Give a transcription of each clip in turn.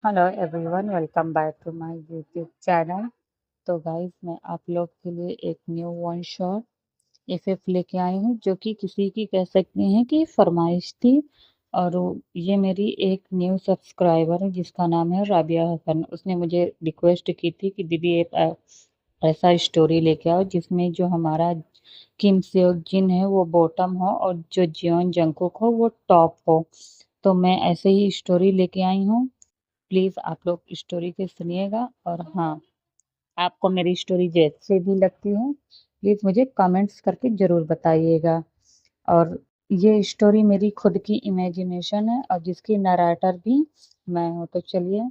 Hello everyone, welcome back to my YouTube channel. तो guys, मैं आप लोग के लिए एक न्यू वन शॉट एफएफ लेके आई हूँ, जो कि किसी की कह सकते हैं कि फरमाइश थी। और ये मेरी एक न्यू सब्सक्राइबर है जिसका नाम है राबिया हसन। उसने मुझे रिक्वेस्ट की थी कि दीदी एक ऐसा स्टोरी लेके आओ जिसमें जो हमारा किम सेओक जिन है वो बॉटम हो और जो जियोन जंगकुक हो वो टॉप हो। तो मैं ऐसे ही स्टोरी लेके आई हूँ। प्लीज़ आप लोग स्टोरी को सुनिएगा, और हाँ, आपको मेरी स्टोरी जैसे भी लगती है प्लीज़ मुझे कमेंट्स करके ज़रूर बताइएगा। और ये स्टोरी मेरी खुद की इमेजिनेशन है और जिसकी नरेटर भी मैं हूँ। तो चलिए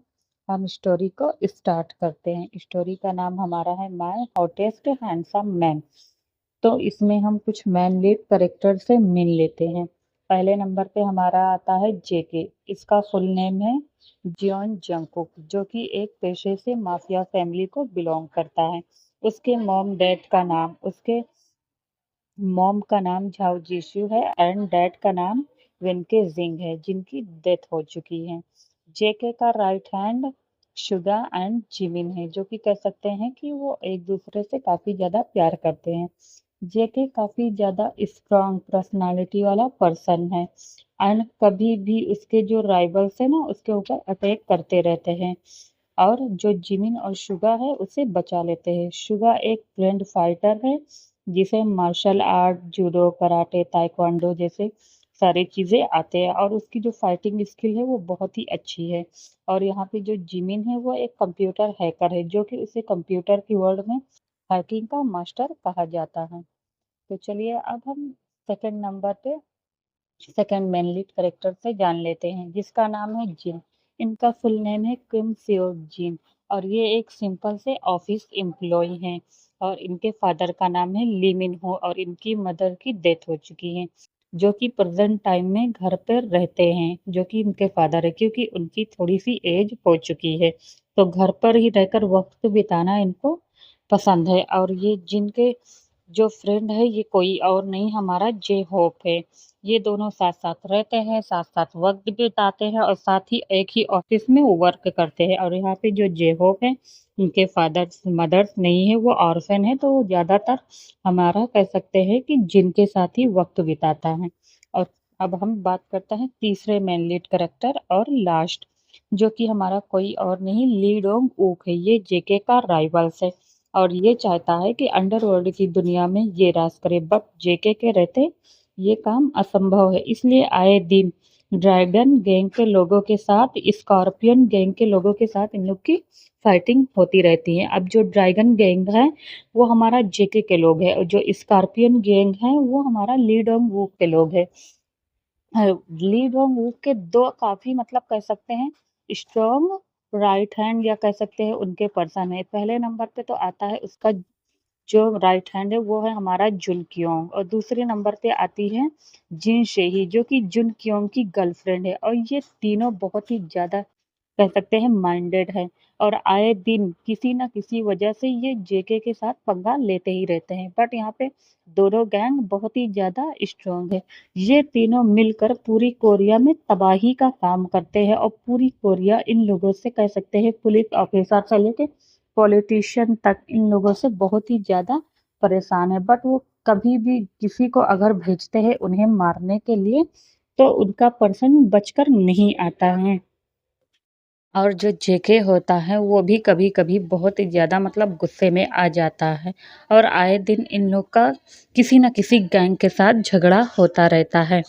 हम स्टोरी को स्टार्ट करते हैं। स्टोरी का नाम हमारा है माय हॉटेस्ट हैंडसम मैन। तो इसमें हम कुछ मैन लीड करेक्टर से मिल लेते हैं। पहले नंबर पे हमारा आता है जेके। इसका फुल नेम है जियोन जंगकुक, जो कि एक पेशे से माफिया फैमिली को बिलोंग करता है। उसके मॉम का नाम झाओ जीशु है एंड डैड का नाम वेनके जिंग है, जिनकी डेथ हो चुकी है। जेके का right hand Suga and Jimin है, जो कि कह सकते हैं कि वो एक दूसरे से काफी ज्यादा प्यार करते हैं। जेके काफी ज्यादा स्ट्रांग पर्सनालिटी वाला पर्सन है एंड कभी भी उसके जो राइवल्स है ना उसके ऊपर अटैक करते रहते हैं। और जो जिमिन और शुगा है उसे बचा लेते हैं। शुगा एक ट्रेंड फाइटर है जिसे martial art, judo, karate, taekwondo जैसे सारी चीजें आते हैं और उसकी जो फाइटिंग स्किल है वो बहुत ही अच्छी है। और यहाँ पे जो जिमिन है वो एक कंप्यूटर हैकर है, जो कि उसे कंप्यूटर की वर्ल्ड में हैकिंग का मास्टर कहा जाता है। तो चलिए अब हम सेकंड नंबर पे सेकंड मेन लीड कैरेक्टर से जान लेते हैं, जिसका नाम है जिन। इनका फुल नेम है किम सियोक जिन और ये एक सिंपल से ऑफिस एम्प्लॉय हैं। और इनके फादर का नाम है ली मिन हो और इनकी मदर की डेथ हो चुकी है, जो कि प्रेजेंट टाइम में घर पर रहते हैं, जो कि इनके फादर है, क्योंकि उनकी थोड़ी सी एज हो चुकी है। तो घर पर ही रहकर वक्त बिताना इनको पसंद है। और ये जिनके जो फ्रेंड है ये कोई और नहीं, हमारा जे होप है। ये दोनों साथ साथ रहते हैं, साथ साथ वक्त बिताते हैं और साथ ही एक ही ऑफिस में वर्क करते हैं। और यहाँ पे जो जे होप है उनके फादर्स मदर्स नहीं है, वो ऑर्फन है, तो वो ज्यादातर हमारा कह सकते हैं कि जिनके साथ ही वक्त बिताता है। और अब हम बात करते हैं तीसरे मेन लीड करेक्टर और लास्ट, जो कि हमारा कोई और नहीं ली डोंग ऊक है। ये जेके का राइवल्स है और ये चाहता है कि अंडरवर्ल्ड की दुनिया में ये राज करे, बट जेके के रहते ये काम असंभव है। इसलिए आए दिन ड्रैगन गैंग के लोगों के साथ स्कॉर्पियन गैंग के लोगों के साथ इन लोग की फाइटिंग होती रहती है। अब जो ड्रैगन गैंग है वो हमारा जेके के लोग हैं और जो स्कॉर्पियन गैंग है वो हमारा ली डोंग वूक के लोग हैं। ली डोंग वूक के दो काफी मतलब कह सकते हैं स्ट्रॉन्ग राइट हैंड या कह सकते हैं उनके पर्सन है। पहले नंबर पे तो आता है उसका जो राइट हैंड है वो है हमारा जुन क्योंग, और दूसरे नंबर पे आती है जिन शेही, जो कि जुन क्योंग की गर्लफ्रेंड है। और ये तीनों बहुत ही ज्यादा कह सकते हैं माइंडेड है और आए दिन किसी ना किसी वजह से ये जेके के साथ पंगा लेते ही रहते हैं। बट यहाँ पे दोनों गैंग बहुत ही ज्यादा स्ट्रांग है। ये तीनों मिलकर पूरी कोरिया में तबाही का काम करते हैं और पूरी कोरिया इन लोगों से कह सकते हैं पुलिस ऑफिसर से लेके पॉलिटिशियन तक इन लोगों से बहुत ही ज्यादा परेशान है। बट वो कभी भी किसी को अगर भेजते हैं उन्हें मारने के लिए तो उनका पर्सन बचकर नहीं आता है। और जो जेके होता है वो भी कभी कभी बहुत ही ज्यादा मतलब गुस्से में आ जाता है और आए दिन इन लोग का किसी न किसी गैंग के साथ झगड़ा होता रहता है।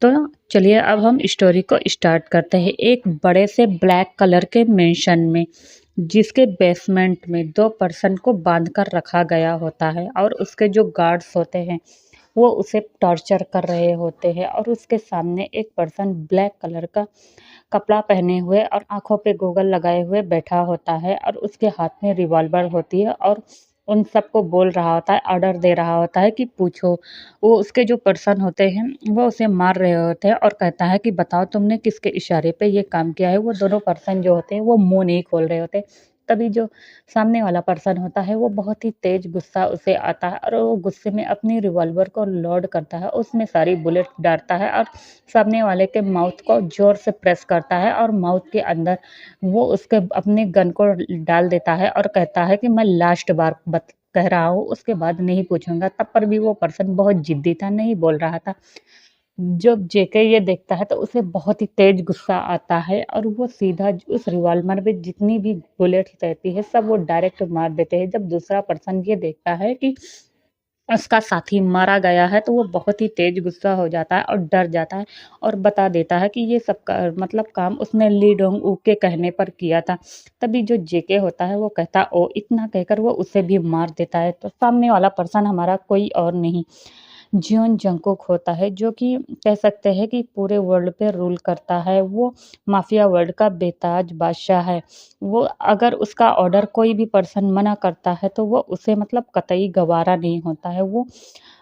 तो चलिए अब हम स्टोरी को स्टार्ट करते हैं। एक बड़े से ब्लैक कलर के मेंशन में, जिसके बेसमेंट में दो पर्सन को बांध कर रखा गया होता है और उसके जो गार्ड्स होते हैं वो उसे टॉर्चर कर रहे होते हैं। और उसके सामने एक पर्सन ब्लैक कलर का कपड़ा पहने हुए और आंखों पे गोगल लगाए हुए बैठा होता है और उसके हाथ में रिवॉल्वर होती है और उन सबको बोल रहा होता है, ऑर्डर दे रहा होता है कि पूछो। वो उसके जो पर्सन होते हैं वो उसे मार रहे होते हैं और कहता है कि बताओ तुमने किसके इशारे पे ये काम किया है। वो दोनों पर्सन जो होते हैं वो मुंह नहीं खोल रहे होते, तभी जो सामने वाला पर्सन होता है वो बहुत ही तेज गुस्सा उसे आता है और वो गुस्से में अपनी रिवॉल्वर को लोड करता है, उसमें सारी बुलेट डालता है और सामने वाले के माउथ को ज़ोर से प्रेस करता है और माउथ के अंदर वो उसके अपने गन को डाल देता है और कहता है कि मैं लास्ट बार कह रहा हूँ, उसके बाद नहीं पूछूँगा। तब पर भी वो पर्सन बहुत ज़िद्दी था, नहीं बोल रहा था। जब जेके ये देखता है तो उसे बहुत ही तेज गुस्सा आता है और वो सीधा उस रिवॉल्वर में जितनी भी बुलेट रहती है सब वो डायरेक्ट मार देते हैं। जब दूसरा पर्सन ये देखता है कि उसका साथी मारा गया है तो वो बहुत ही तेज गुस्सा हो जाता है और डर जाता है और बता देता है कि ये सब मतलब काम उसने ली डोंग ऊ के कहने पर किया था। तभी जो जेके होता है वो कहता ओ, इतना कहकर वो उसे भी मार देता है। तो सामने वाला पर्सन हमारा कोई और नहीं जियोन जंगकुक होता है, जो कि कह सकते हैं कि पूरे वर्ल्ड पे रूल करता है। वो माफिया वर्ल्ड का बेताज बादशाह है। वो अगर उसका ऑर्डर कोई भी पर्सन मना करता है तो वो उसे मतलब कतई गवारा नहीं होता है। वो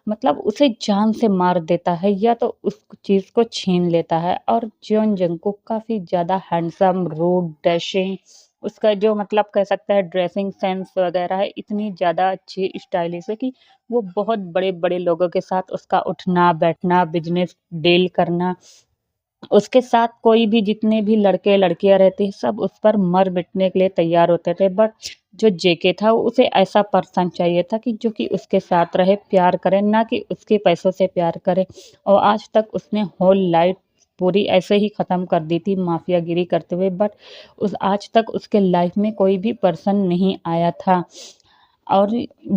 मतलब उसे जान से मार देता है या तो उस चीज़ को छीन लेता है। और जियोन जंगकुक काफ़ी ज़्यादा हैंडसम, रूड, डैशिंग, उसका जो मतलब कह सकते हैं ड्रेसिंग सेंस वगैरह है इतनी ज़्यादा अच्छी स्टाइलिश है कि वो बहुत बड़े-बड़े लोगों के साथ उसका उठना-बैठना, बिज़नेस डील करना, उसके साथ कोई भी जितने भी लड़के-लड़कियाँ रहती हैं, सब उस पर मर-मिटने के लिए तैयार होते थे। बट जो जेके था, उसे ऐसा पर्सन चाहिए था कि जो कि उसके साथ रहे, प्यार करे, ना कि उसके पैसों से प्यार करे। और आज तक उसने होल लाइफ़ पूरी ऐसे ही ख़त्म कर दी थी माफियागिरी करते हुए। बट उस आज तक उसके लाइफ़ में कोई भी पर्सन नहीं आया था। और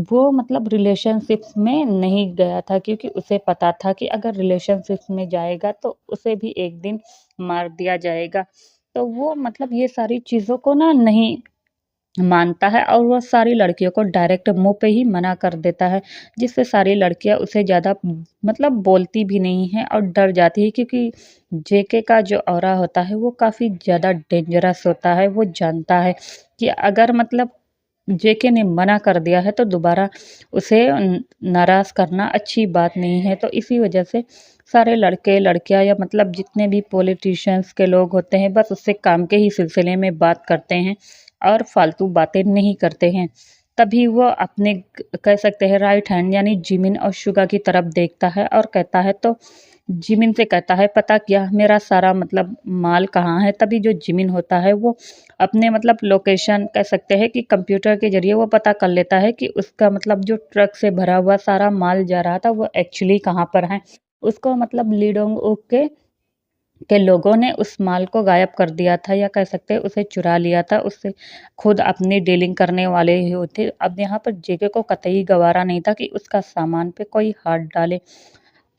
वो मतलब रिलेशनशिप्स में नहीं गया था क्योंकि उसे पता था कि अगर रिलेशनशिप्स में जाएगा तो उसे भी एक दिन मार दिया जाएगा। तो वो मतलब ये सारी चीज़ों को ना नहीं मानता है और वो सारी लड़कियों को डायरेक्ट मुँह पे ही मना कर देता है, जिससे सारी लड़कियाँ उसे ज़्यादा मतलब बोलती भी नहीं हैं और डर जाती है क्योंकि जेके का जो ऑरा होता है वो काफ़ी ज़्यादा डेंजरस होता है। वो जानता है कि अगर मतलब जेके ने मना कर दिया है तो दोबारा उसे नाराज़ करना अच्छी बात नहीं है। तो इसी वजह से सारे लड़के लड़कियां या मतलब जितने भी पॉलिटिशियंस के लोग होते हैं बस उससे काम के ही सिलसिले में बात करते हैं और फालतू बातें नहीं करते हैं। तभी वो अपने कह सकते हैं राइट हैंड यानी जिमिन और शुगा की तरफ देखता है और कहता है तो जिमिन से कहता है पता क्या मेरा सारा मतलब माल कहाँ है। तभी जो जिमिन होता है वो अपने मतलब लोकेशन कह सकते हैं कि कंप्यूटर के ज़रिए वो पता कर लेता है कि उसका मतलब जो ट्रक से भरा हुआ सारा माल जा रहा था वो एक्चुअली कहाँ पर है। उसको मतलब लीडोंग ऊक के लोगों ने उस माल को गायब कर दिया था या कह सकते हैं उसे चुरा लिया था। उससे खुद अपनी डीलिंग करने वाले ही होते। अब यहाँ पर जेके को कतई गवारा नहीं था कि उसका सामान पे कोई हाथ डाले।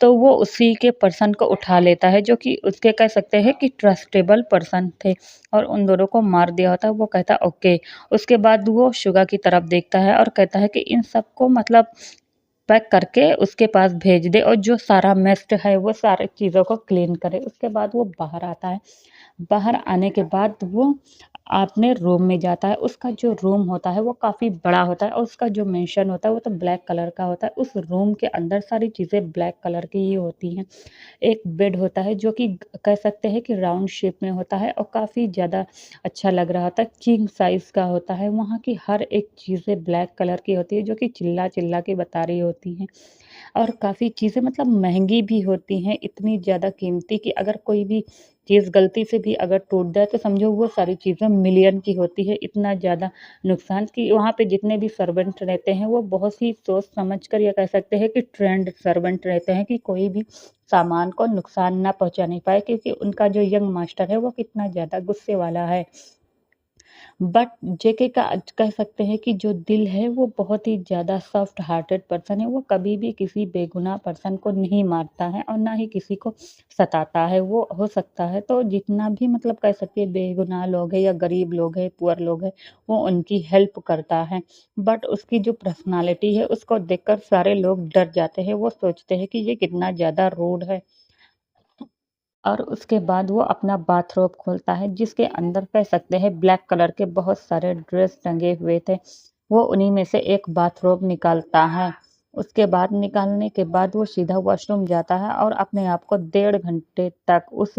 तो वो उसी के पर्सन को उठा लेता है जो कि उसके कह सकते हैं कि ट्रस्टेबल पर्सन थे और उन दोनों को मार दिया होता है। वो कहता है ओके। उसके बाद वो शुगा की तरफ देखता है और कहता है कि इन सबको मतलब पैक करके उसके पास भेज दे और जो सारा मेस्ट है वो सारी चीज़ों को क्लीन करे। उसके बाद वो बाहर आता है। बाहर आने के बाद वो अपने रूम में जाता है। उसका जो रूम होता है वो काफ़ी बड़ा होता है और उसका जो मेंशन होता है वो तो ब्लैक कलर का होता है। उस रूम के अंदर सारी चीज़ें ब्लैक कलर की ही होती हैं। एक बेड होता है जो कि कह सकते हैं कि राउंड शेप में होता है और काफ़ी ज़्यादा अच्छा लग रहा होता है। किंग साइज़ का होता है। वहाँ की हर एक चीज़ें ब्लैक कलर की होती है जो कि चिल्ला-चिल्ला के बता रही होती हैं। और काफ़ी चीज़ें मतलब महँगी भी होती हैं, इतनी ज़्यादा कीमती कि अगर कोई भी चीज़ गलती से भी अगर टूट जाए तो समझो वो सारी चीज़ें मिलियन की होती है। इतना ज़्यादा नुकसान कि वहाँ पे जितने भी सर्वेंट रहते हैं वो बहुत ही सोच समझ कर या कह सकते हैं कि ट्रेंड सर्वेंट रहते हैं कि कोई भी सामान को नुकसान ना पहुँचाने पाए क्योंकि उनका जो यंग मास्टर है वो कितना ज़्यादा गुस्से वाला है। बट जेके का कह सकते हैं कि जो दिल है वो बहुत ही ज़्यादा सॉफ्ट हार्टेड पर्सन है। वो कभी भी किसी बेगुनाह पर्सन को नहीं मारता है और ना ही किसी को सताता है। वो हो सकता है तो जितना भी मतलब कह सकते हैं बेगुनाह लोग हैं या गरीब लोग हैं, पुअर लोग हैं, वो उनकी हेल्प करता है। बट उसकी जो पर्सनैलिटी है उसको देखकर सारे लोग डर जाते हैं। वो सोचते हैं कि ये कितना ज़्यादा रूड है। और उसके बाद वो अपना बाथरोब खोलता है जिसके अंदर कह सकते हैं ब्लैक कलर के बहुत सारे ड्रेस टंगे हुए थे। वो उन्हीं में से एक बाथरोब निकालता है। उसके बाद निकालने के बाद वो सीधा वॉशरूम जाता है और अपने आप को 1.5 घंटे तक उस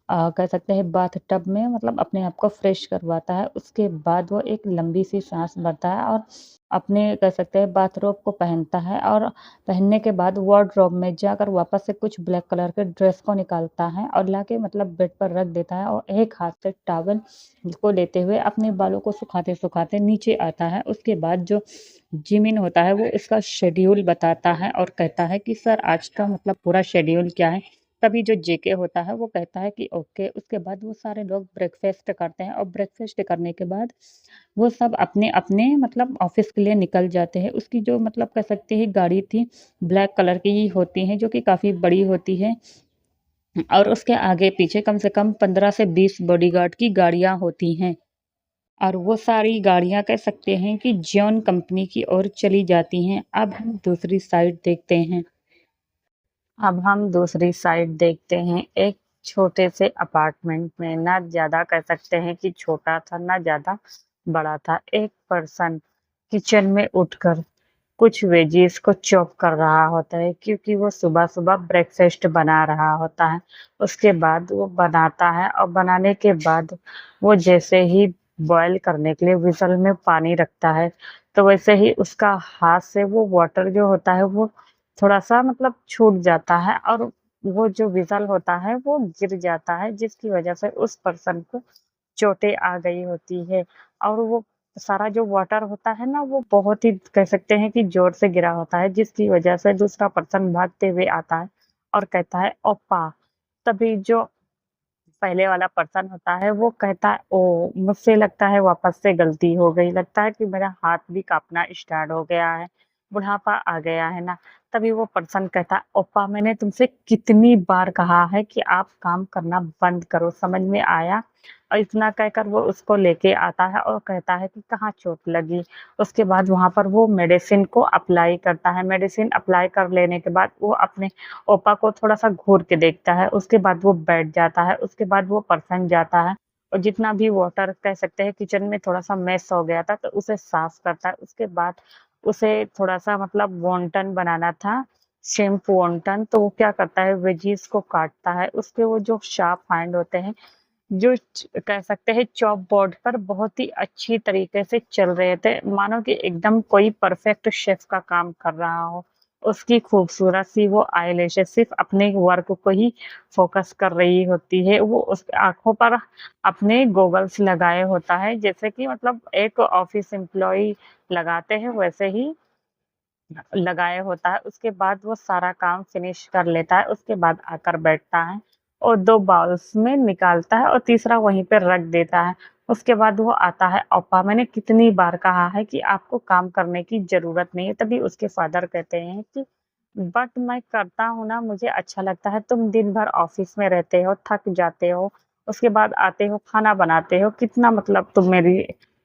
कह सकते हैं बाथ टब में मतलब अपने आप को फ्रेश करवाता है। उसके बाद वो एक लंबी-सी साँस भरता है और अपने कह सकते हैं बाथरोब को पहनता है और पहनने के बाद वार्डरोब में जाकर वापस से कुछ ब्लैक कलर के ड्रेस को निकालता है और लाके मतलब बेड पर रख देता है और एक हाथ से टॉवल को लेते हुए अपने बालों को सुखाते-सुखाते नीचे आता है। उसके बाद जो जिमिन होता है वो इसका शेड्यूल बताता है और कहता है कि सर आज का मतलब पूरा शेड्यूल क्या है? तभी जो जेके होता है वो कहता है कि ओके। उसके बाद वो सारे लोग ब्रेकफ़ास्ट करते हैं और ब्रेकफ़ास्ट करने के बाद वो सब अपने-अपने मतलब ऑफ़िस के लिए निकल जाते हैं। उसकी जो मतलब कह सकते हैं गाड़ी थी, ब्लैक कलर की ही होती है जो कि काफ़ी बड़ी होती है और उसके आगे-पीछे कम से कम 15 से 20 बॉडीगार्ड की गाड़ियाँ होती हैं और वो सारी गाड़ियाँ कह सकते हैं कि जॉन कंपनी की ओर चली जाती हैं। अब हम दूसरी साइड देखते हैं। अब हम दूसरी साइड देखते हैं, एक छोटे से अपार्टमेंट में ना ज़्यादा कह सकते हैं कि छोटा था, ना ज़्यादा बड़ा था। एक पर्सन किचन में उठकर कुछ वेजीज़ को चॉप कर रहा होता है क्योंकि वो सुबह-सुबह ब्रेकफ़ास्ट बना रहा होता है। उसके बाद वो बनाता है और बनाने के बाद वो जैसे ही बॉयल करने के लिए व्हिसल में पानी रखता है, तो वैसे ही उसका हाथ से वो वाटर जो होता है वो थोड़ा-सा मतलब छूट जाता है और वो जो व्हिसल होता है वो गिर जाता है जिसकी वज़ह से उस पर्सन को चोटें आ गई होती है और वो सारा जो वाटर होता है ना वो बहुत ही कह सकते हैं कि ज़ोर से गिरा होता है जिसकी वज़ह से दूसरा पर्सन भागते हुए आता है और कहता है ओप्पा। तभी जो पहले वाला पर्सन होता है वो कहता है ओह! मुझसे लगता है वापस से गलती हो गई, लगता है कि मेरा हाथ भी काँपना स्टार्ट हो गया है, बुढ़ापा आ गया है ना। तभी वो पर्सन कहता है ओप्पा मैंने तुमसे कितनी बार कहा है कि आप काम करना बंद करो, समझ में आया? और इतना कहकर वो उसको लेके आता है और कहता है कि कहाँ चोट लगी? उसके बाद वहाँ पर वो मेडिसिन को अप्लाई करता है, मेडिसिन अप्लाई कर लेने के बाद वो अपने ओपा को थोड़ा-सा घूर के देखता है, उसके बाद वो बैठ जाता है, उसके बाद वो पर्सन जाता है और जितना भी वाटर कह सकते हैं किचन में थोड़ा-सा मेस हो गया था, तो उसे साफ करता है। उसके बाद उसे थोड़ा-सा मतलब वॉन्टन बनाना था, श्रिम्प वॉन्टन, तो वो क्या करता है वेजीज़ को काटता है, उसके वो जो शार्प हैंड होते हैं जो कह सकते हैं चॉप बोर्ड पर बहुत ही अच्छी तरीके से चल रहे थे, मानो कि एकदम कोई परफेक्ट शेफ का काम कर रहा हो। उसकी खूबसूरत सी वो आईलैशेज़ सिर्फ़ अपने वर्क को ही फ़ोकस कर रही होती है। वो उसकी आँखों पर अपने गॉगल्स लगाए होता है, जैसे कि मतलब एक ऑफ़िस एम्प्लॉयी लगाते हैं, वैसे ही लगाया होता है, उसके बाद वो सारा काम फिनिश कर लेता है, उसके बाद आकर बैठता है और 2 बाउल्स में निकालता है और तीसरा वहीं पे रख देता है। उसके बाद वो आता है, "अप्पा मैंने कितनी बार कहा है कि आपको काम करने की ज़रूरत नहीं है।" तभी उसके फादर कहते हैं कि, "बट मैं करता हूँ ना, मुझे अच्छा लगता है। तुम दिन भर ऑफ़िस में रहते हो, थक जाते हो, उसके बाद आते हो, खाना बनाते हो, कितना मतलब तुम मेरी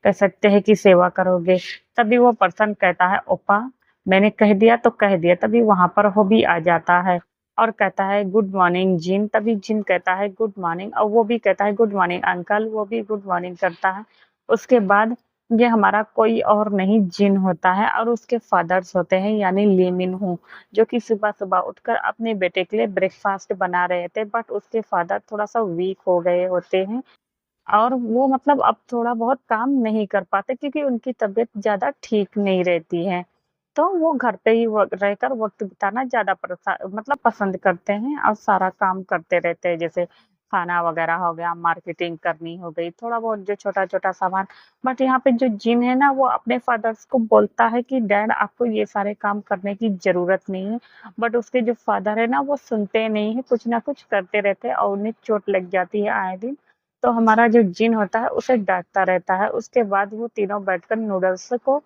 कह सकते हैं कि सेवा करोगे?" तभी वो पर्सन कहता है, "अप्पा मैंने कह दिया तो कह दिया।" तभी वहाँ पर वो भी आ जाता है और कहता है गुड मॉर्निंग जिन, तभी जिन कहता है गुड मॉर्निंग और वो भी कहता है गुड मॉर्निंग अंकल, वो भी गुड मॉर्निंग करता है। उसके बाद ये हमारा कोई और नहीं जिन होता है और उसके फादर्स होते हैं यानी ली मिन हो, जो कि सुबह-सुबह उठकर अपने बेटे के लिए ब्रेकफ़ास्ट बना रहे थे बट उसके फादर थोड़ा-सा वीक हो गए होते हैं और वो मतलब अब थोड़ा बहुत काम नहीं कर पाते क्योंकि उनकी तबीयत ज़्यादा ठीक नहीं रहती है। तो वो घर पे ही व रहकर वक़्त बिताना ज़्यादा मतलब पसंद करते हैं और सारा काम करते रहते हैं, जैसे खाना वग़ैरह हो गया, मार्केटिंग करनी हो गई, थोड़ा बहुत जो छोटा-छोटा सामान। बट यहाँ पे जो जिन है ना, वो अपने फादर्स को बोलता है कि डैड आपको ये सारे काम करने की ज़रूरत नहीं है। बट उसके जो फादर है ना, वो सुनते नहीं हैं, कुछ ना कुछ करते रहते हैं और उन्हें चोट लग जाती है आए दिन। तो हमारा जो जिन होता है उसे डाँटता रहता है। उसके बाद वो तीनों बैठकर नूडल्स को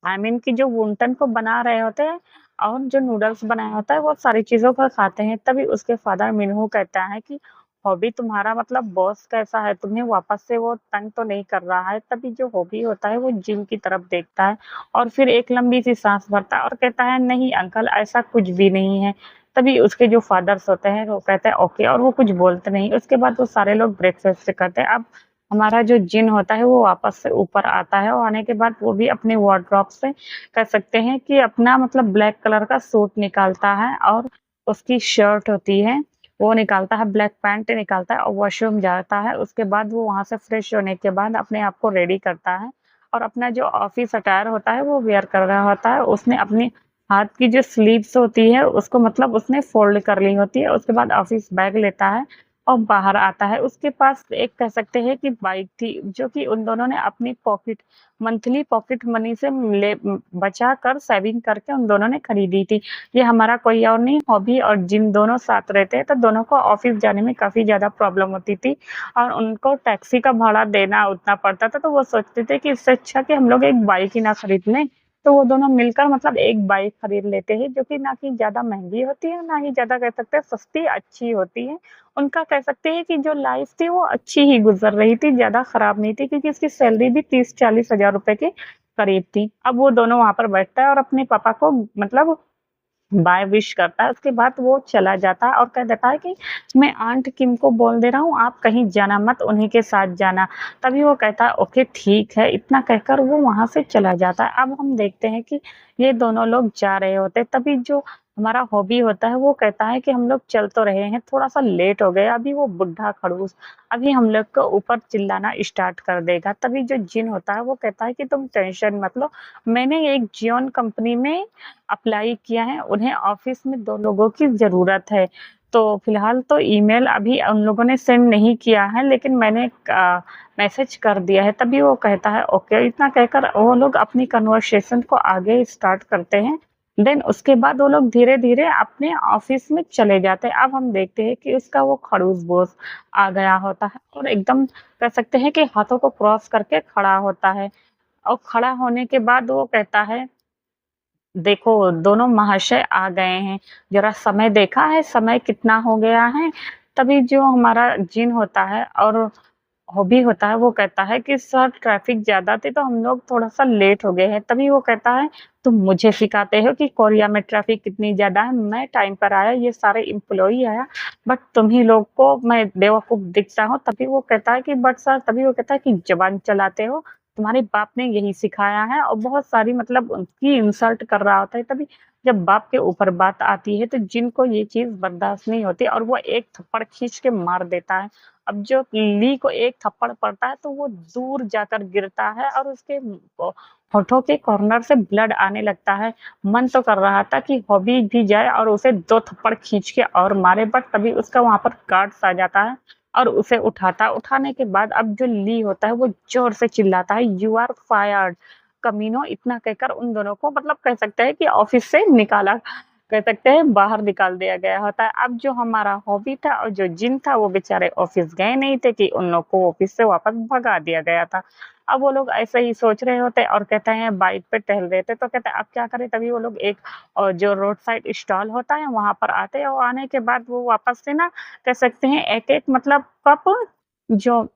आई मीन कि जो वुंटन को बना रहे होते हैं और जो नूडल्स बनाया होता है वो सारी चीज़ों को खाते हैं। तभी उसके फादर मिन्हू कहता है कि हॉबी तुम्हारा मतलब बॉस कैसा है? तुम्हें वापस से वो तंग तो नहीं कर रहा है? तभी जो हॉबी होता है वो जिम की तरफ देखता है और फिर एक लंबी-सी साँस भरता है और कहता है नहीं अंकल ऐसा कुछ भी नहीं है। तभी उसके जो फादर्स होते हैं वो कहते हैं ओके और वो कुछ बोलते नहीं। उसके बाद वो सारे लोग ब्रेकफ़ास्ट करते हैं। अब हमारा जो जिन होता है वो वापस से ऊपर आता है और आने के बाद वो भी अपने वार्डरोब से कह सकते हैं कि अपना मतलब ब्लैक कलर का सूट निकालता है और उसकी शर्ट होती है वो निकालता है, ब्लैक पैंट निकालता है और वॉशरूम जाता है। उसके बाद वो वहाँ से फ्रेश होने के बाद अपने आप को रेडी करता है और अपना जो ऑफ़िस अटायर होता है वो वियर कर रहा होता है। उसने अपनी हाथ की जो स्लीव्स होती है उसको मतलब उसने फ़ोल्ड कर ली होती है। उसके बाद ऑफ़िस बैग लेता है और बाहर आता है। उसके पास एक कह सकते हैं कि बाइक थी जो कि उन दोनों ने अपनी पॉकेट मंथली पॉकेट मनी से बचा कर सेविंग करके उन दोनों ने खरीदी थी। ये हमारा कोई और नहीं हॉबी और जिन दोनों साथ रहते हैं तो दोनों को ऑफ़िस जाने में काफ़ी ज़्यादा प्रॉब्लम होती थी और उनको टैक्सी का भाड़ा देना उतना पड़ता था, तो वो सोचते थे कि इससे अच्छा कि हम लोग एक बाइक ही ना खरीद लें। तो वो दोनों मिलकर मतलब एक बाइक खरीद लेते हैं जो कि ना कि ज़्यादा महँगी होती है, ना ही ज़्यादा कह सकते हैं सस्ती अच्छी होती है। उनका कह सकते हैं कि जो लाइफ़ थी वो अच्छी ही गुज़र रही थी, ज़्यादा ख़राब नहीं थी क्योंकि उसकी सैलरी भी 30-40 हज़ार रुपए के करीब थी। अब वो दोनों वहाँ पर बैठता है और अपने पापा को मतलब बाय विश करता है, उसके बाद वो चला जाता है और कह देता है कि मैं आंट किम को बोल दे रहा हूँ, आप कहीं जाना मत, उन्हीं के साथ जाना। तभी वो कहता है, "ओके, ठीक है।" इतना कहकर वो वहाँ से चला जाता है। अब हम देखते हैं कि ये दोनों लोग जा रहे होते हैं, तभी जो हमारा हॉबी होता है, वो कहता है कि हम लोग चल तो रहे हैं, थोड़ा-सा लेट हो गए, अभी वो बुड्ढा खड़ूस अभी हम लोग को ऊपर चिल्लाना स्टार्ट कर देगा। तभी जो जिन होता है, वो कहता है कि तुम टेंशन मत लो, मैंने एक जियोन कंपनी में अप्लाई किया है, उन्हें ऑफ़िस में 2 लोगों की ज़रूरत है। तो फ़िलहाल तो ईमेल अभी उन लोगों ने सेंड नहीं किया है, लेकिन मैंने मैसेज कर दिया है। तभी वो कहता है ओके, इतना कहकर वो लोग अपनी कन्वर्सेशन को आगे स्टार्ट करते हैं। देन उसके बाद वो लोग धीरे-धीरे अपने ऑफ़िस में चले जाते हैं। अब हम देखते हैं कि उसका वो खड़ूस बॉस आ गया होता है और एकदम कह सकते हैं कि हाथों को क्रॉस करके खड़ा होता है और खड़ा होने के बाद वो कहता है देखो, दोनों महाशय आ गए हैं, ज़रा समय देखा है, समय कितना हो गया है? तभी जो हमारा जिन होता है और हॉबी होता है, वो कहता है कि सर ट्रैफ़िक ज़्यादा थी, तो हम लोग थोड़ा-सा लेट हो गए हैं। तभी वो कहता है, तुम मुझे सिखाते हो कि कोरिया में ट्रैफ़िक कितनी ज़्यादा है, मैं टाइम पर आया, ये सारे एम्प्लॉयी आया, बट तुम ही लोग को मैं बेवकूफ़ दिखता हूँ। तभी वो कहता है कि बट सर तभी वो कहता है कि ज़बान चलाते हो, तुम्हारे बाप ने यही सिखाया है और बहुत सारी मतलब उनकी इंसल्ट कर रहा होता है। तभी जब बाप के ऊपर बात आती है, तो जिनको ये चीज़ बर्दाश्त नहीं होती और वो एक थप्पड़ खींच के मार देता है। अब जो ली को एक थप्पड़ पड़ता है तो वो दूर जाकर गिरता है और उसके होठों के कॉर्नर से ब्लड आने लगता है। मन तो कर रहा था कि हॉबी भी जाए और उसे 2 थप्पड़ खींच के और मारे बट तभी उसका वहाँ पर गार्ड्स आ जाता है और उसे उठाता है। उठाने के बाद अब जो ली होता है वो ज़ोर से चिल्लाता है यू आर फायर्ड कमीनों इतना कहकर उन दोनों को मतलब कह सकते हैं कि ऑफ़िस से निकाला कह सकते हैं बाहर निकाल दिया गया होता है। अब जो हमारा हॉबी था और जो जिन था वो बेचारे ऑफ़िस गए नहीं थे कि उन लोग को ऑफ़िस से वापस भगा दिया गया था। अब वो लोग ऐसे ही सोच रहे होते और कहते हैं बाइक पे टहल रहे थे तो कहते हैं अब क्या करें? तभी वो लोग एक जो रोड साइड स्टॉल होता है वहाँ पर आते हैं और आने के बाद वो वापस से ना कह सकते हैं एक-एक मतलब कप जो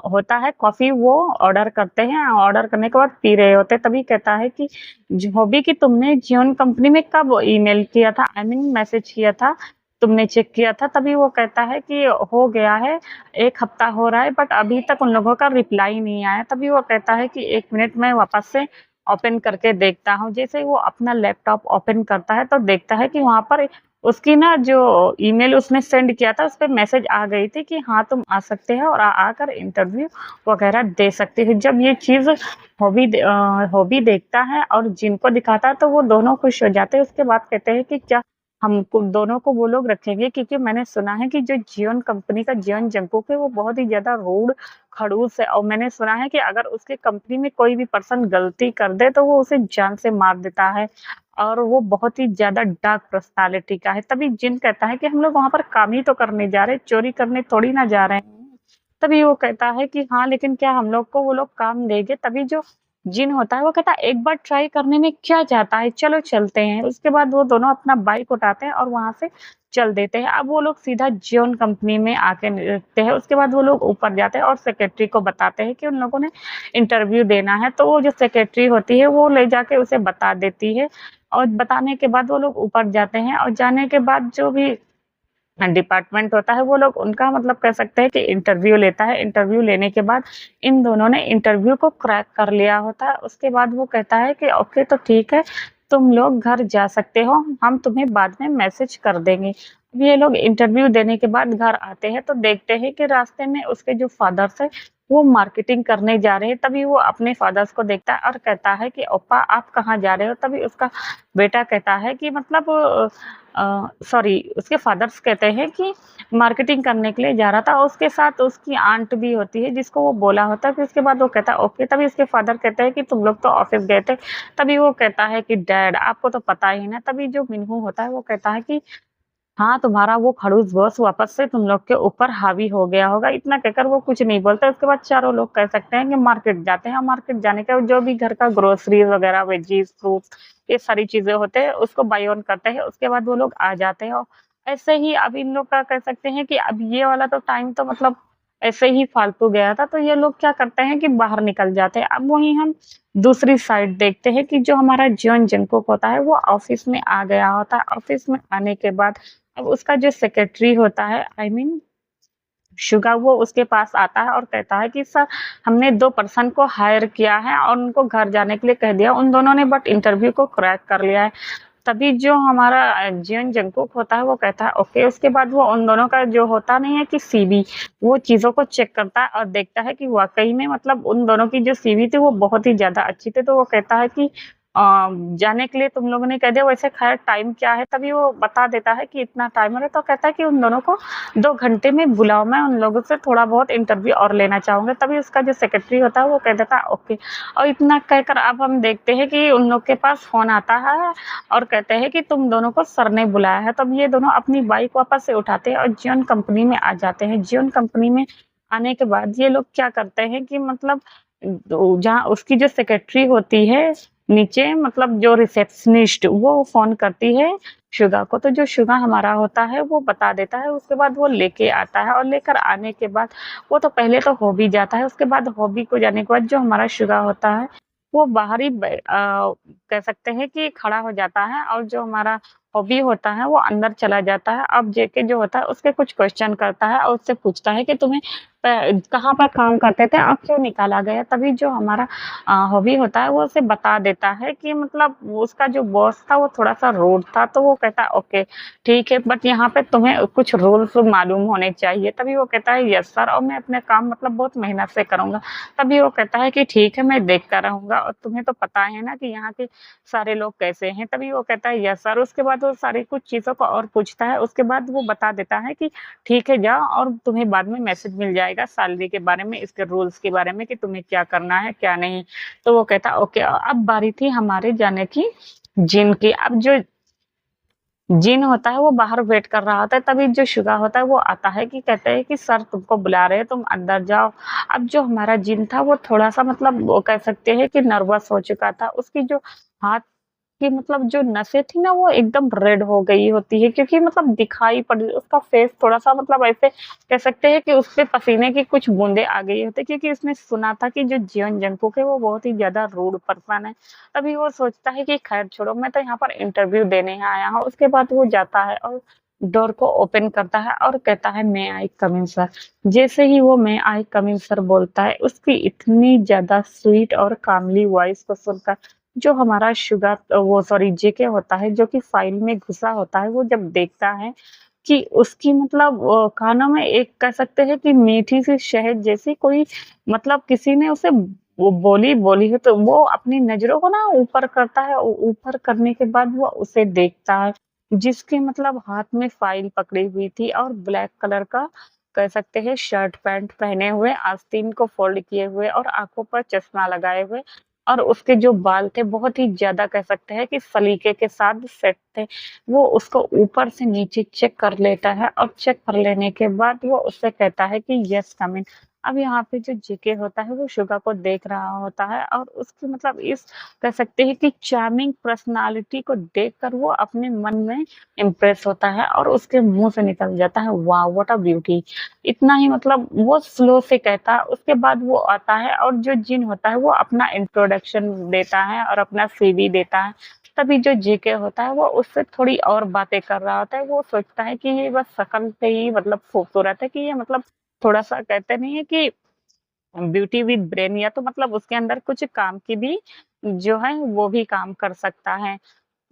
होता है कॉफ़ी वो ऑर्डर करते हैं, ऑर्डर करने के बाद पी रहे होते हैं, तभी कहता है कि हॉबी कि तुमने जियोन कंपनी में कब ईमेल किया था? आई मीन मैसेज किया था, तुमने चेक किया था? तभी वो कहता है कि हो गया है, 1 हफ्ता हो रहा है बट अभी तक उन लोगों का रिप्लाई नहीं आया। तभी वो कहता है कि 1 मिनट मैं वापस से ओपन करके देखता हूँ। जैसे ही वो अपना लैपटॉप ओपन करता है तो देखता है कि वहाँ पर उसकी ना जो ईमेल उसने सेंड किया था, उसपे मैसेज आ गई थी कि हाँ, तुम आ सकते हो और आकर इंटरव्यू वगैरह दे सकते हो। जब ये चीज़ हॉबी देखता है और जिनको दिखाता है, तो वो दोनों खुश हो जाते हैं। उसके बाद कहते हैं कि क्या हमको दोनों को वो लोग रखेंगे क्योंकि मैंने सुना है कि जो जियोन कंपनी का जियोन जंगकुक है, वो बहुत ही ज़्यादा रूड, खड़ूस है और मैंने सुना है कि अगर उसकी कंपनी में कोई भी पर्सन गलती कर दे, तो वो उसे जान से मार देता है। और वो बहुत ही ज़्यादा डार्क पर्सनैलिटी का है। तभी जिन कहता है कि हम लोग वहाँ पर काम ही तो करने जा रहे हैं, चोरी करने थोड़ी ना जा रहे हैं। तभी वो कहता है कि हाँ, लेकिन क्या हम लोग को वो लोग काम देंगे? तभी जो जिन होता है वो कहता है एक बार ट्राई करने में क्या जाता है, चलो चलते हैं। उसके बाद वो दोनों अपना बाइक उठाते हैं और वहाँ से चल देते हैं। अब वो लोग सीधा जियोन कंपनी में आके रुकते हैं। उसके बाद वो लोग ऊपर जाते हैं और सेक्रेटरी को बताते हैं कि उन लोगों ने इंटरव्यू देना है। तो वो जो सेक्रेटरी होती है वो ले जाके उसे बता देती है और बताने के बाद वो लोग ऊपर जाते हैं और जाने के बाद जो भी डिपार्टमेंट होता है वो लोग उनका मतलब कह सकते हैं कि इंटरव्यू लेता है। इंटरव्यू लेने के बाद इन दोनों ने इंटरव्यू को क्रैक कर लिया होता है। उसके बाद वो कहता है कि ओके तो ठीक है, तुम लोग घर जा सकते हो, हम तुम्हें बाद में मैसेज कर देंगे। अब ये लोग इंटरव्यू देने के बाद घर आते हैं तो देखते हैं कि रास्ते में उसके जो फादर्स है वो मार्केटिंग करने जा रहे हैं। तभी वो अपने फादर्स को देखता है और कहता है कि ओप्पा आप कहाँ जा रहे हो? तभी उसका बेटा कहता है कि मतलब सॉरी, उसके फादर्स कहते हैं कि मार्केटिंग करने के लिए जा रहा था और उसके साथ उसकी आंट भी होती है जिसको वो बोला होता है। फिर उसके बाद वो कहता है ओके। तभी उसके फादर कहते हैं कि तुम लोग तो ऑफिस गए थे। तभी वो कहता है कि डैड आपको तो पता ही ना। तभी जो मिन्हू होता है वो कहता है कि हाँ, तुम्हारा वो खड़ूस बॉस वापस से तुम लोग के ऊपर हावी हो गया होगा। इतना कहकर वो कुछ नहीं बोलता। उसके बाद चारों लोग कह सकते हैं कि मार्केट जाते हैं और मार्केट जाने के बाद जो भी घर का ग्रोसरीज़ वगैरह, वेजीज़, फ्रूट्स ये सारी चीज़ें होते हैं उसको बाय ऑन करते हैं। उसके बाद वो लोग आ जाते हैं और ऐसे ही अब इन लोग का कह सकते हैं कि अब ये वाला तो टाइम तो मतलब ऐसे ही फालतू गया था। तो ये लोग क्या करते हैं कि बाहर निकल जाते हैं। अब वहीं हम दूसरी साइड देखते हैं कि जो हमारा जियोन जंगकुक होता है वो ऑफ़िस में आ गया होता है। ऑफ़िस में आने के बाद अब उसका जो सेक्रेटरी होता है आई मीन शुगा, वो उसके पास आता है और कहता है कि सर हमने 2 पर्सन को हायर किया है और उनको घर जाने के लिए कह दिया। उन दोनों ने बट इंटरव्यू को क्रैक कर लिया है। तभी जो हमारा जियोन जंगकुक होता है वो कहता है ओके। उसके बाद वो उन दोनों का जो होता नहीं है कि सीवी, वो चीज़ों को चेक करता है और देखता है कि वाक़ई में मतलब उन दोनों की जो सीवी थी वो बहुत ही ज़्यादा अच्छी थी। तो वो कहता है कि अ, जाने के लिए तुम लोगों ने कह दिया, वैसे ख़ैर टाइम क्या है? तभी वो बता देता है कि इतना टाइम है। तो कहता है कि उन दोनों को 2 घंटे में बुलाओ, मैं उन लोगों से थोड़ा बहुत इंटरव्यू और लेना चाहूँगा। तभी उसका जो सेक्रेटरी होता है वो कह देता है ओके। और इतना कहकर अब हम देखते हैं कि उन लोग के पास फ़ोन आता है और कहते हैं कि तुम दोनों को सर ने बुलाया है। तब ये दोनों अपनी बाइक वापस से उठाते हैं और जियोन कंपनी में आ जाते हैं। जियोन कंपनी में आने के बाद ये लोग क्या करते हैं कि मतलब जहाँ उसकी जो सेक्रेटरी होती है नीचे, मतलब जो रिसेप्शनिस्ट, वो फ़ोन करती है शुगा को। तो जो शुगा हमारा होता है वो बता देता है। उसके बाद वो लेके आता है और लेकर आने के बाद वो तो पहले तो हॉबी जाता है। उसके बाद हॉबी को जाने के बाद जो हमारा शुगा होता है वो बाहर ही कह सकते हैं कि खड़ा हो जाता है और जो हमारा हॉबी होता है वो अंदर चला जाता है। अब जेके जो होता है उसके कुछ क्वेश्चन करता है और उससे पूछता है कि तुम्हें कहाँ पर काम करते थे और क्यों निकाला गया? तभी जो हमारा हॉबी होता है वो उसे बता देता है कि मतलब वो उसका जो बॉस था वो थोड़ा-सा रूड था। तो वो कहता है ओके ठीक है, बट यहाँ पे तुम्हें कुछ रूल्स मालूम होने चाहिए। तभी वो कहता है यस सर, और मैं अपने काम मतलब बहुत मेहनत से करूँगा। तभी वो कहता है कि ठीक है, मैं देखता रहूँगा और तुम्हें तो पता है ना कि यहाँ के सारे लोग कैसे हैं। तभी वो कहता है यस सर। उसके बाद वो सारी कुछ चीज़ों को और पूछता है। उसके बाद वो बता देता है कि ठीक है जाओ और तुम्हें बाद में मैसेज मिल जाएगा सैलरी के बारे में, इसके रूल्स के बारे में कि तुम्हें क्या करना है, क्या नहीं। तो वो कहता ओके। अब बारी थी हमारे जाने की जिन की। अब जो जिन होता है वो बाहर वेट कर रहा होता है। तभी जो शुगा होता है वो आता है कि कहते हैं कि सर तुमको बुला रहे हैं, तुम अंदर जाओ। अब जो हमारा जिन था वो थोड़ा-सा मतलब वो कह सकते हैं कि नर्वस हो चुका था। उसकी जो हाथ कि मतलब जो नसें थी ना वो एकदम रेड हो गई होती है, क्योंकि मतलब दिखाई पड़ उसका फेस थोड़ा-सा मतलब ऐसे कह सकते हैं कि उसपे पसीने की कुछ बूँदें आ गई होती है, क्योंकि उसने सुना था कि जो जियोन जंगकुक है वो बहुत ही ज़्यादा रूड पर्सन है। तभी वो सोचता है कि खैर छोड़ो, मैं तो यहाँ पर इंटरव्यू देने आया हूँ। उसके बाद वो जाता है और डोर को ओपन करता है और कहता है मे आई कम इन सर। जैसे ही वो मे आई कम इन सर बोलता है, उसकी इतनी ज़्यादा स्वीट और कामली वॉइस को सुनकर जो हमारा शुगा वो सॉरी जेके होता है जो कि फाइल में घुसा होता है, वो जब देखता है कि उसकी मतलब कानों में एक कह सकते हैं कि मीठी सी शहद जैसी कोई मतलब किसी ने उसे वो बोली बोली है, तो वो अपनी नज़रों को ना ऊपर करता है। ऊपर करने के बाद वो उसे देखता है, जिसके मतलब हाथ में फाइल पकड़ी हुई थी और ब्लैक कलर का कह सकते हैं शर्ट पैंट पहने हुए, आस्तीन को फ़ोल्ड किए हुए और आँखों पर चश्मा लगाए हुए, और उसके जो बाल थे बहुत ही ज़्यादा कह सकते हैं कि सलीके के साथ सेट थे। वो उसको ऊपर से नीचे चेक कर लेता है और चेक कर लेने के बाद वो उससे कहता है कि यस कम इन। अब यहाँ पे जो जेके होता है वो शुगा को देख रहा होता है और उसकी मतलब इस कह सकते हैं कि चार्मिंग पर्सनैलिटी को देखकर वो अपने मन में इम्प्रेस होता है और उसके मुँह से निकल जाता है वाओ व्हाट अ ब्यूटी। इतना ही मतलब वो स्लो से कहता है। उसके बाद वो आता है और जो जिन होता है वो अपना इंट्रोडक्शन देता है और अपना सीवी देता है। तभी जो जेके होता है वो उससे थोड़ी और बातें कर रहा होता है। वो सोचता है कि ये बस शक्ल से ही मतलब खूबसूरत है, कि ये मतलब थोड़ा-सा कहते नहीं है कि ब्यूटी विद ब्रेन, या तो मतलब उसके अंदर कुछ काम की भी जो है वो भी काम कर सकता है।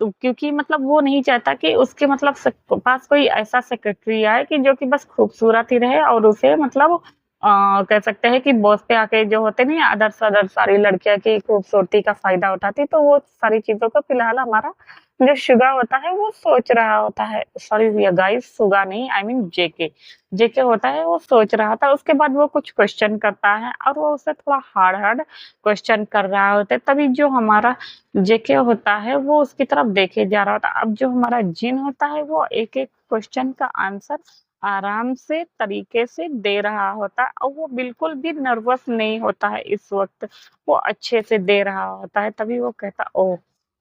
तो क्योंकि मतलब वो नहीं चाहता कि उसके मतलब पास कोई ऐसा सेक्रेटरी आए कि जो कि बस खूबसूरत ही रहे और उसे मतलब कह सकते हैं कि बॉस पे आके जो होते नहीं अदर्स अदर्स सारी लड़कियां की खूबसूरती का फायदा उठाती, तो वो सारी चीजों को फिलहाल हमारा जो शुगा होता है वो सोच रहा होता है। सॉरी गाइस, शुगा नहीं, आई मीन जेके। जेके होता है वो सोच रहा था, उसके बाद वो कुछ क्वेश्चन करता है और वो उसे थोड़ा हार्ड हार्ड क्वेश्चन कर रहा होता है, तभी जो हमारा जेके होता है वो उसकी तरफ देखे जा रहा होता है। अब जो हमारा जिन होता है वो एक एक क्वेश्चन का आंसर आराम से तरीके से दे रहा होता है और वो बिल्कुल भी नर्वस नहीं होता है इस वक्त, वो अच्छे से दे रहा होता है। तभी वो कहता, ओह,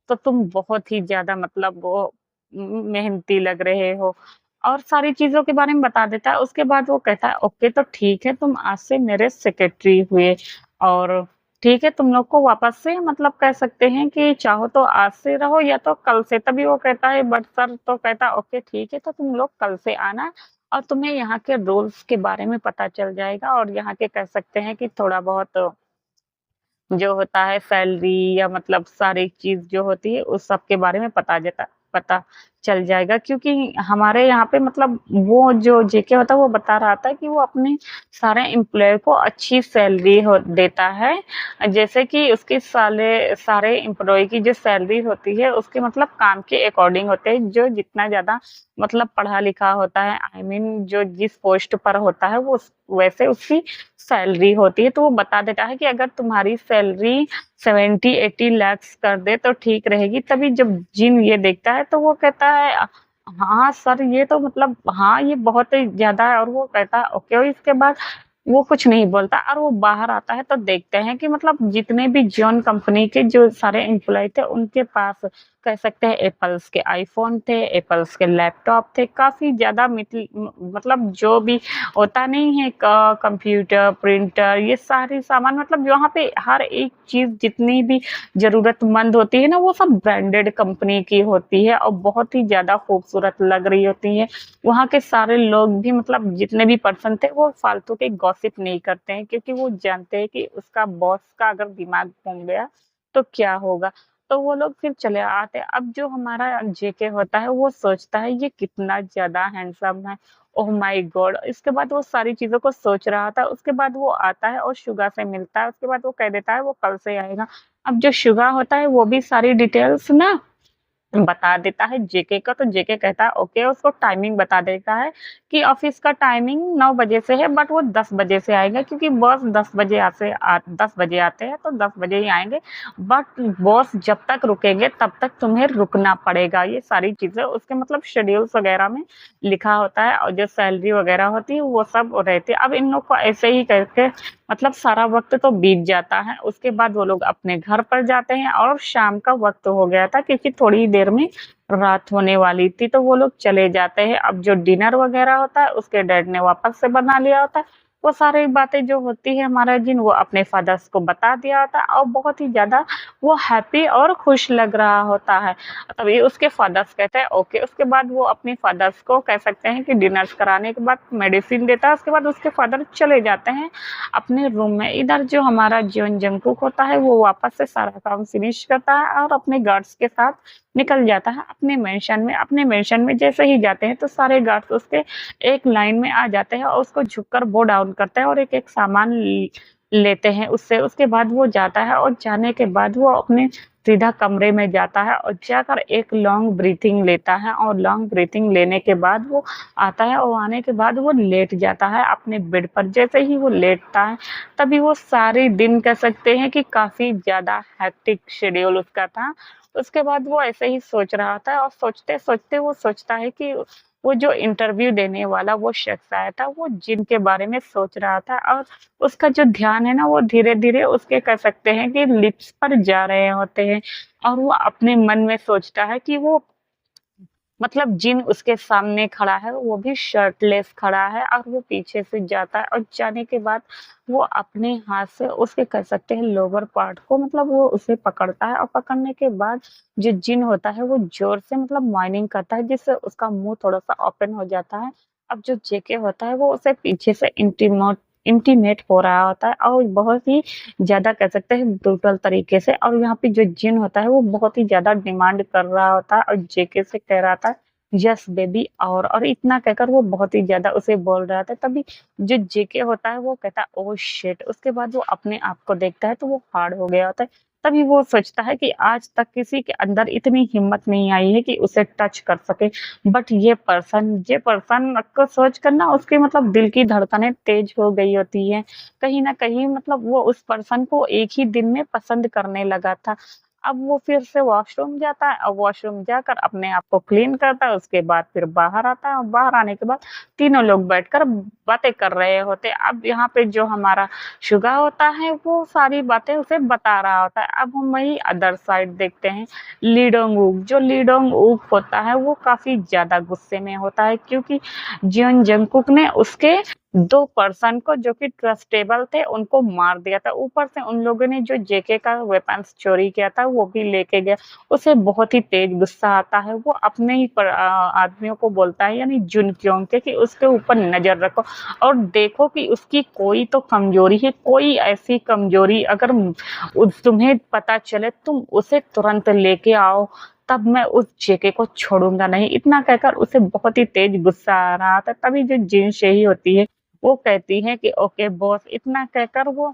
तो तुम बहुत ही ज्यादा मतलब वो मेहनती लग रहे हो, और सारी चीजों के बारे में बता देता है। उसके बाद वो कहता है, ओके तो ठीक है, तुम आज से मेरे सेक्रेटरी हुए, और ठीक है, तुम लोग को वापस से मतलब कह सकते हैं कि चाहो तो आज से रहो या तो कल से। तभी वो कहता है, बट सर तो कहता ओके ठीक है, तो तुम लोग कल से आना और तुम्हें यहाँ के रूल्स के बारे में पता चल जाएगा, और यहाँ के कह सकते हैं कि थोड़ा बहुत जो होता है सैलरी या मतलब सारी चीज़ जो होती है उस सब के बारे में पता चल जाएगा। क्योंकि हमारे यहाँ पे मतलब वो जो जेके होता है वो बता रहा था कि वो अपने सारे एम्प्लॉय को अच्छी सैलरी हो देता है। जैसे कि उसके सारे एम्प्लॉय की जो सैलरी होती है उसके मतलब काम के अकॉर्डिंग होते हैं। जो जितना ज़्यादा मतलब पढ़ा लिखा होता है, आई मीन जो जिस पोस्ट पर होता है वो वैसे उसकी सैलरी होती है। तो वो बता देता है कि अगर तुम्हारी सैलरी 70-80 लाख कर दे तो ठीक रहेगी। तभी जब जिन ये देखता है तो वो कहता है, हाँ सर ये तो मतलब हाँ ये बहुत ही ज्यादा है। और वो कहता है ओके, और इसके बाद वो कुछ नहीं बोलता और वो बाहर आता है। तो देखते हैं कि मतलब जितने भी जॉन कंपनी के जो सारे एम्प्लॉय थे उनके पास कह सकते हैं एप्पल्स के आईफोन थे, एप्पल्स के लैपटॉप थे, काफी ज्यादा मतलब जो भी होता नहीं है कंप्यूटर, प्रिंटर, ये सारे सामान मतलब यहाँ पे हर एक चीज जितनी भी जरूरतमंद होती है ना वो सब ब्रांडेड कंपनी की होती है और बहुत ही ज्यादा खूबसूरत लग रही होती है। वहाँ के सारे लोग भी मतलब जितने भी पर्सन थे वो फालतू के गॉसिप नहीं करते हैं, क्योंकि वो जानते हैं कि उसका बॉस का अगर दिमाग घूम गया तो क्या होगा। तो वो लोग फिर चले आते हैं। अब जो हमारा जेके होता है वो सोचता है ये कितना ज्यादा हैंडसम है, ओह माय गॉड। इसके बाद वो सारी चीजों को सोच रहा था। उसके बाद वो आता है और शुगा से मिलता है। उसके बाद वो कह देता है वो कल से आएगा। अब जो शुगा होता है वो भी सारी डिटेल्स ना बता देता है जेके का। तो जेके कहता है ओके, उसको टाइमिंग बता देता है कि ऑफिस का टाइमिंग 9 बजे से है, बट वो 10 बजे से आएगा क्योंकि बॉस 10 बजे आते हैं तो 10 बजे ही आएंगे। बट बॉस जब तक रुकेंगे तब तक तुम्हें रुकना पड़ेगा। ये सारी चीजें उसके मतलब शेड्यूल्स वगैरह में लिखा होता है, और जो सैलरी वगैरह होती है वो सब रहती है। अब इन लोग को ऐसे ही करके मतलब सारा वक्त तो बीत जाता है। उसके बाद वो लोग अपने घर पर जाते हैं और शाम का वक्त हो गया था क्योंकि थोड़ी देर में रात होने वाली थी। तो वो लोग चले जाते हैं। अब जो डिनर वगैरह होता है उसके डैड ने वापस से बना लिया होता है। वो सारी बातें जो होती है हमारा जिन वो अपने फादर्स को बता दिया होता है, और बहुत ही ज्यादा वो हैप्पी और खुश लग रहा होता है। तभी उसके फादर्स कहते हैं ओके। उसके बाद वो अपने फादर्स को कह सकते हैं कि डिनर कराने के बाद मेडिसिन देता है। उसके बाद उसके फादर चले जाते हैं अपने रूम में। इधर जो हमारा जीवन जंकुक होता है वो वापस से सारा काम फिनिश करता है और अपने गार्ड्स के साथ निकल जाता है अपने मेंशन में। अपने मेंशन में जैसे ही जाते हैं तो सारे गार्ड्स उसके एक लाइन में आ जाते हैं और उसको झुककर बो डाउन करते हैं और एक एक सामान लेते हैं उससे। उसके बाद वो जाता है और जाने के बाद वो अपने सीधा कमरे में जाता है और जाकर एक लॉन्ग ब्रीथिंग लेता है, और लॉन्ग ब्रीथिंग लेने के बाद वो आता है और आने के बाद वो लेट जाता है अपने बेड पर। जैसे ही वो लेटता है तभी वो सारे दिन कह सकते हैं कि काफी ज्यादा हेक्टिक शेड्यूल उसका था। उसके बाद वो ऐसे ही सोच रहा था और सोचते सोचते वो सोचता है कि वो जो इंटरव्यू देने वाला वो शख्स आया था वो जिनके बारे में सोच रहा था, और उसका जो ध्यान है ना वो धीरे धीरे उसके कह सकते हैं कि लिप्स पर जा रहे होते हैं। और वो अपने मन में सोचता है कि वो मतलब जिन उसके सामने खड़ा है वो भी शर्टलेस खड़ा है, और वो पीछे से जाता है और जाने के बाद वो अपने हाथ से उसके कह सकते हैं लोअर पार्ट को मतलब वो उसे पकड़ता है, और पकड़ने के बाद जो जिन होता है वो जोर से मतलब माइनिंग करता है जिससे उसका मुंह थोड़ा सा ओपन हो जाता है। अब जो जेके होता है वो उसे पीछे से इंटीमेट हो रहा होता है और बहुत ही ज़्यादा कह सकते हैं ब्रूटल तरीके से, और यहाँ पे जो जिन होता है वो बहुत ही ज़्यादा डिमांड कर रहा होता है और जेके से कह रहा था यस बेबी, और इतना कहकर वो बहुत ही ज़्यादा उसे बोल रहा था। तभी जो जेके होता है वो कहता है ओह शिट! उसके बाद वो अपने आप को देखता है तो वो हार्ड हो गया होता है। तभी वो सोचता है कि आज तक किसी के अंदर इतनी हिम्मत नहीं आई है कि उसे टच कर सके। बट ये पर्सन को सोच कर ना उसके मतलब दिल की धड़कनें तेज हो गई होती हैं। कहीं न कहीं मतलब वो उस पर्सन को एक ही दिन में पसंद करने लगा था। अब वो फिर से वॉशरूम जाता है और वॉशरूम जाकर अपने आप को क्लीन करता है, उसके बाद फिर बाहर आता है और बाहर आने के बाद तीनों लोग बैठकर बातें कर रहे होते हैं। अब यहाँ पे जो हमारा शुगा होता है वो सारी बातें उसे बता रहा होता है। अब हम वही अदर साइड देखते हैं, ली डोंग ऊक। जो ली डोंग ऊक होता है वो काफ़ी ज़्यादा गुस्से में होता है क्योंकि जियोन जंगकुक ने उसके 2 पर्सन को जो कि ट्रस्टेबल थे उनको मार दिया था। ऊपर से उन लोगों ने जो जेके का वेपन्स चोरी किया था वो भी लेके गए। उसे बहुत ही तेज़ गुस्सा आता है। वो अपने ही आदमियों को बोलता है यानी जुनक्योंग के कि उसके ऊपर नज़र रखो और देखो कि उसकी कोई तो कमज़ोरी है, कोई ऐसी कमज़ोरी अगर तुम्हें पता चले तुम उसे तुरंत लेके आओ, तब मैं उस जेके को छोड़ूँगा नहीं। इतना कहकर उसे बहुत ही तेज़ गुस्सा आ रहा था। तभी जो जिन शेही होती है वो कहती है कि ओके बॉस, इतना कहकर वो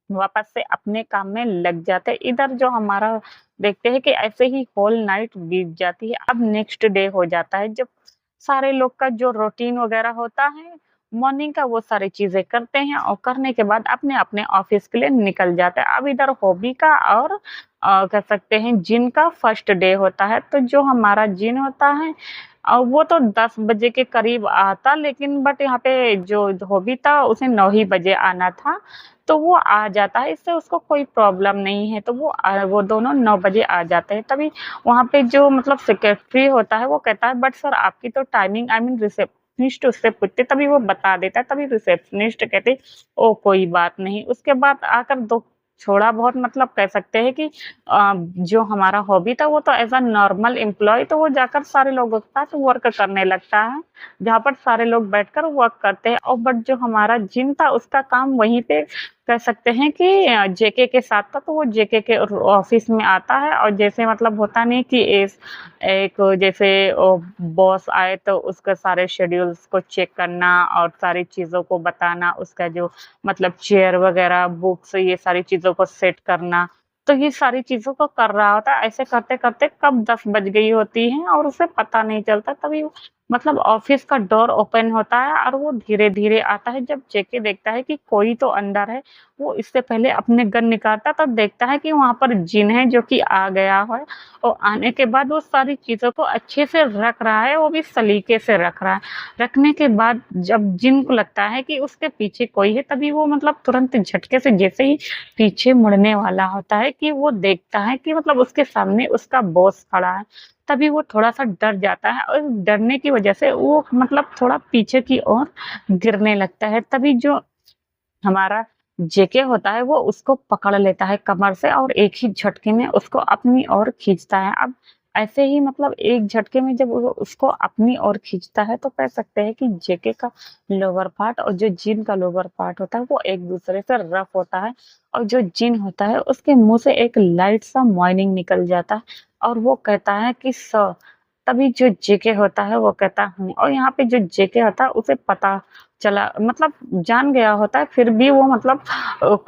वापस से अपने काम में लग जाते हैं। इधर जो हमारा देखते हैं कि ऐसे ही होल नाइट बीत जाती है। अब नेक्स्ट डे हो जाता है जब सारे लोग का जो रूटीन वगैरह होता है, मॉर्निंग का वो सारी चीज़ें करते हैं और करने के बाद अपने-अपने ऑफ़िस के लिए निकल जाते हैं। अब इधर हॉबी का और कह सकते हैं जिन का फर्स्ट डे होता है। तो जो हमारा जिन होता है वो तो 10 बजे के करीब आता, लेकिन बट यहाँ पे जो धोबी था उसे 9 ही बजे आना था, तो वो आ जाता है, इससे उसको कोई प्रॉब्लम नहीं है, तो वो दोनों 9 बजे आ जाते हैं। तभी वहाँ पे जो मतलब सेक्रेटरी होता है वो कहता है बट सर आपकी तो टाइमिंग आई मीन रिसेप्शनिस्ट उससे पूछते तभी वो बता देता है, तभी रिसेप्शनिस्ट कहती ओह! कोई बात नहीं। उसके बाद आकर दो थोड़ा बहुत मतलब कह सकते हैं कि जो हमारा हॉबी था वो तो एज़ अ नॉर्मल एम्प्लॉयी तो वो जाकर सारे लोगों के साथ वर्क करने लगता है, जहाँ पर सारे लोग बैठकर वर्क करते हैं और बट जो हमारा जिन था उसका काम वहीं पे कह सकते हैं कि जेके के साथ था, तो वो जेके के ऑफ़िस में आता है और जैसे मतलब होता नहीं कि एक जैसे बॉस आए तो उसके सारे शेड्यूल्स को चेक करना और सारी चीज़ों को बताना, उसका जो मतलब चेयर वगैरह, बुक्स ये सारी चीज़ों को सेट करना। तो ये सारी चीज़ों को कर रहा होता है। ऐसे करते-करते कब 10 बज गई होती हैं और उसे पता नहीं चलता। तभी वो मतलब ऑफ़िस का डोर ओपन होता है और वो धीरे-धीरे आता है। जब जेके देखता है कि कोई तो अंदर है, वो इससे पहले अपने गन निकालता तब देखता है कि वहाँ पर जिन है जो कि आ गया है और आने के बाद वो सारी चीज़ों को अच्छे से रख रहा है, वो भी सलीके से रख रहा है। रखने के बाद जब जिन को लगता है कि उसके पीछे कोई है, तभी वो मतलब तुरंत झटके से जैसे ही पीछे मुड़ने वाला होता है कि वो देखता है कि मतलब उसके सामने उसका बॉस खड़ा है। तभी वो थोड़ा-सा डर जाता है और डरने की वजह से वो मतलब थोड़ा पीछे की ओर गिरने लगता है। तभी जो हमारा जेके होता है वो उसको पकड़ लेता है कमर से और एक ही झटके में उसको अपनी ओर खींचता है। अब ऐसे ही मतलब एक झटके में जब वो उसको अपनी ओर खींचता है तो कह सकते हैं कि जेके का लोअर पार्ट और जो जिन का लोअर पार्ट होता है वो एक-दूसरे से रफ होता है और जो जिन होता है उसके मुँह से एक लाइट सा मार्निंग निकल जाता है और वो कहता है कि सर, तभी जो जेके होता है वो कहता हूँ और यहाँ पे जो जेके होता है उसे पता चला मतलब जान गया होता है, फिर भी वो मतलब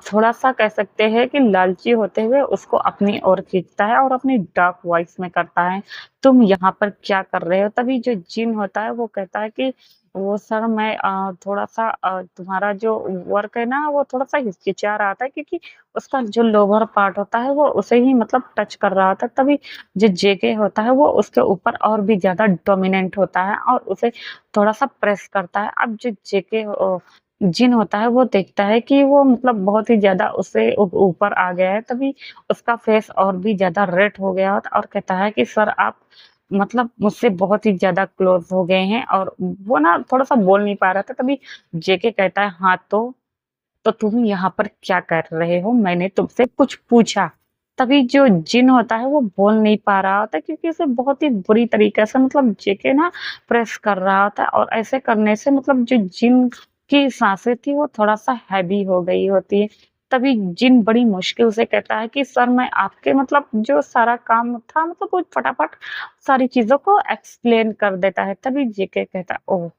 थोड़ा-सा कह सकते हैं कि लालची होते हुए उसको अपनी ओर खींचता है और अपनी डार्क वॉइस में करता है, "तुम यहाँ पर क्या कर रहे हो?" तभी जो जिन होता है वो कहता है कि वो सर मैं थोड़ा-सा तुम्हारा जो वर्क है ना वो थोड़ा-सा हिचकिचा रहा था क्योंकि उसका जो लोअर पार्ट होता है वो उसे ही मतलब टच कर रहा था। तभी जो जेके होता है वो उसके ऊपर और भी ज़्यादा डोमिनेंट होता है और उसे थोड़ा-सा प्रेस करता है। अब जो जेके जिन होता है वो देखता है कि वो मतलब बहुत ही ज़्यादा उससे ऊपर आ गया है, तभी उसका फेस और भी ज़्यादा रेड हो गया और कहता है कि सर आप मतलब मुझसे बहुत ही ज़्यादा क्लोज़ हो गए हैं और वो ना थोड़ा-सा बोल नहीं पा रहा था, तभी जेके कहता है हाँ तो तुम यहाँ पर क्या कर रहे हो? मैंने तुमसे कुछ पूछा। तभी जो जिन होता है वो बोल नहीं पा रहा होता क्योंकि उसे बहुत ही बुरी तरीके से मतलब जेके ना प्रेस कर रहा होता है और ऐसे करने से मतलब जो जिन की सांसें थी वो थोड़ा-सा हैवी हो गई होती है। तभी जिन बड़ी मुश्किल से कहता है कि सर मैं आपके मतलब जो सारा काम था मतलब वो फटाफट सारी चीज़ों को एक्सप्लेन कर देता है। तभी जेके कहता है ओह!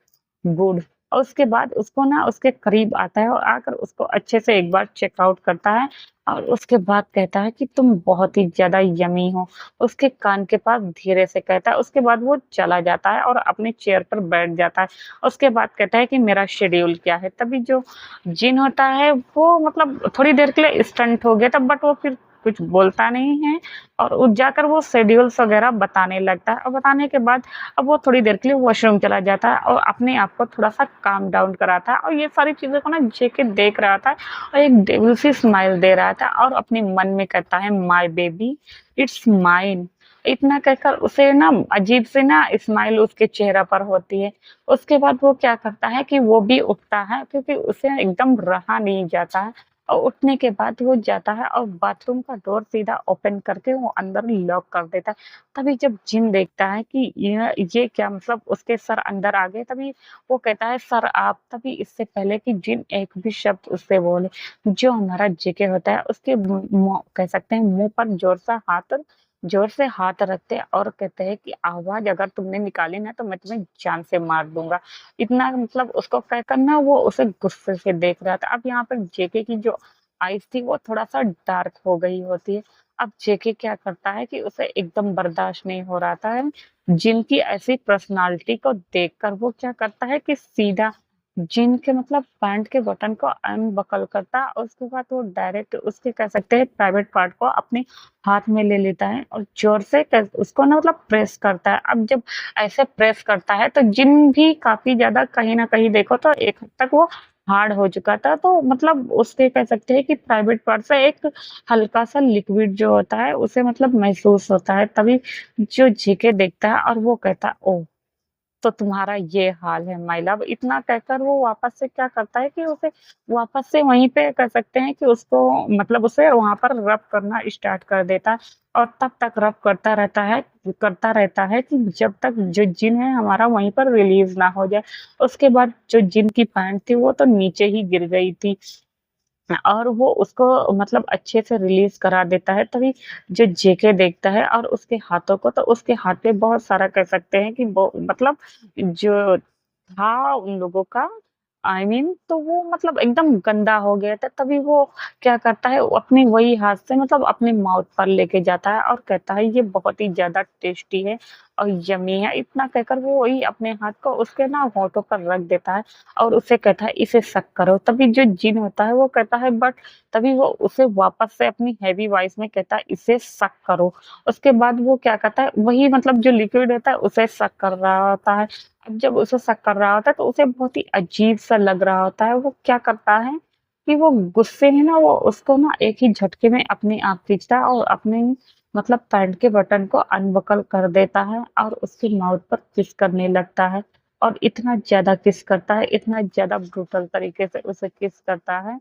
गुड। और उसके बाद उसको ना उसके करीब आता है और आकर उसको अच्छे से एक बार चेक आउट करता है और उसके बाद कहता है कि तुम बहुत ही ज़्यादा यम्मी हो। उसके कान के पास धीरे से कहता है, उसके बाद वो चला जाता है और अपनी चेयर पर बैठ जाता है। उसके बाद कहता है कि मेरा शेड्यूल क्या है? तभी जो जिन होता है वो मतलब थोड़ी देर के लिए स्टंट हो गया था बट वो फिर कुछ बोलता नहीं है और जाकर वो शेड्यूल्स वगैरह बताने लगता है और बताने के बाद अब वो थोड़ी देर के लिए वॉशरूम चला जाता है और अपने आप को थोड़ा-सा काम डाउन कराता है और ये सारी चीज़ों को ना जेके देख रहा था और एक डेविल सी स्माइल दे रहा था और अपने मन में कहता है माय बेबी इट्स माइन। इतना कहकर उसे ना अजीब सी ना स्माइल उसके चेहरा पर होती है। उसके बाद वो क्या करता है कि वो भी उठता है क्योंकि उसे एकदम रहा नहीं जाता है और उठने के बाद वो जाता है और बाथरूम का डोर सीधा ओपन करके वो अंदर लॉक कर देता है। तभी जब जिन देखता है कि ये क्या मतलब उसके सर अंदर आ गए तभी वो कहता है सर आप तभी इससे पहले कि जिन एक भी शब्द उससे बोले जो हमारा जेके होता है उसके कह सकते हैं मुंह पर जोर से हाथ रखते हैं और कहते हैं कि आवाज अगर तुमने निकाली ना तो मैं तुम्हें जान से मार दूंगा। इतना मतलब उसको कहकर ना वो उसे गुस्से से देख रहा था। अब यहाँ पर जेके की जो आईज थी वो थोड़ा सा डार्क हो गई होती है। अब जेके क्या करता है कि उसे एकदम बर्दाश्त नहीं हो रहा था जिनकी ऐसी पर्सनालिटी को देखकर वो क्या करता है कि सीधा जिन के मतलब पैंट के बटन को अनबकल करता है और उसके बाद वो डायरेक्ट उसके कह सकते हैं प्राइवेट पार्ट को अपने हाथ में ले लेता है और जोर से उसको ना मतलब प्रेस करता है। अब जब ऐसे प्रेस करता है तो जिन भी काफ़ी ज़्यादा कहीं न कहीं देखो तो एक हद तक वो हार्ड हो चुका था। तो मतलब उसके कह सकते हैं कि प्राइवेट पार्ट से एक हल्का-सा लिक्विड जो होता है उसे मतलब महसूस होता है। तभी जो जीके देखता है और वो कहता है ओह! तो तुम्हारा ये हाल है माय लव। इतना कहकर वो वापस से क्या करता है कि उसे वापस से वहीं पे कह सकते हैं कि उसको मतलब उसे वहाँ पर रब करना स्टार्ट कर देता है और तब तक रब करता रहता है कि जब तक जो जिन है हमारा वहीं पर रिलीज़ ना हो जाए। उसके बाद जो जिन की पैंट थी वो तो नीचे ही गिर गई थी। और वो उसको मतलब अच्छे से रिलीज़ करा देता है, तभी जो जेके देखता है और उसके हाथों को तो उसके हाथ पे बहुत सारा कह सकते हैं कि वो मतलब जो था उन लोगों का आई मीन तो वो मतलब एकदम गंदा हो गया था, तभी वो क्या करता है वो अपने वही हाथ से मतलब अपने माउथ पर लेके जाता है और कहता है ये बहुत ही ज़्यादा टेस्टी है और यम्मी है। इतना कहकर वो वही अपने हाथ को उसके ना होठों पर रख देता है और उसे कहता है इसे सक करो। तभी जो जिन होता है वो कहता है बट तभी वो उसे वापस से अपनी हेवी वॉइस में कहता है इसे सक करो। उसके बाद वो क्या करता है वही मतलब जो लिक्विड होता है उसे सक कर रहा होता है। अब जब उसे सक कर रहा होता है तो उसे बहुत ही अजीब-सा लग रहा होता है। वो क्या करता है कि वो गुस्से में ना वो उसको ना एक ही झटके में अपने आप खींचता है और अपने मतलब पैंट के बटन को अनबकल कर देता है और उसकी माउथ पर किस करने लगता है। और इतना ज़्यादा किस करता है, इतना ज़्यादा ब्रूटल तरीके से उसे किस करता है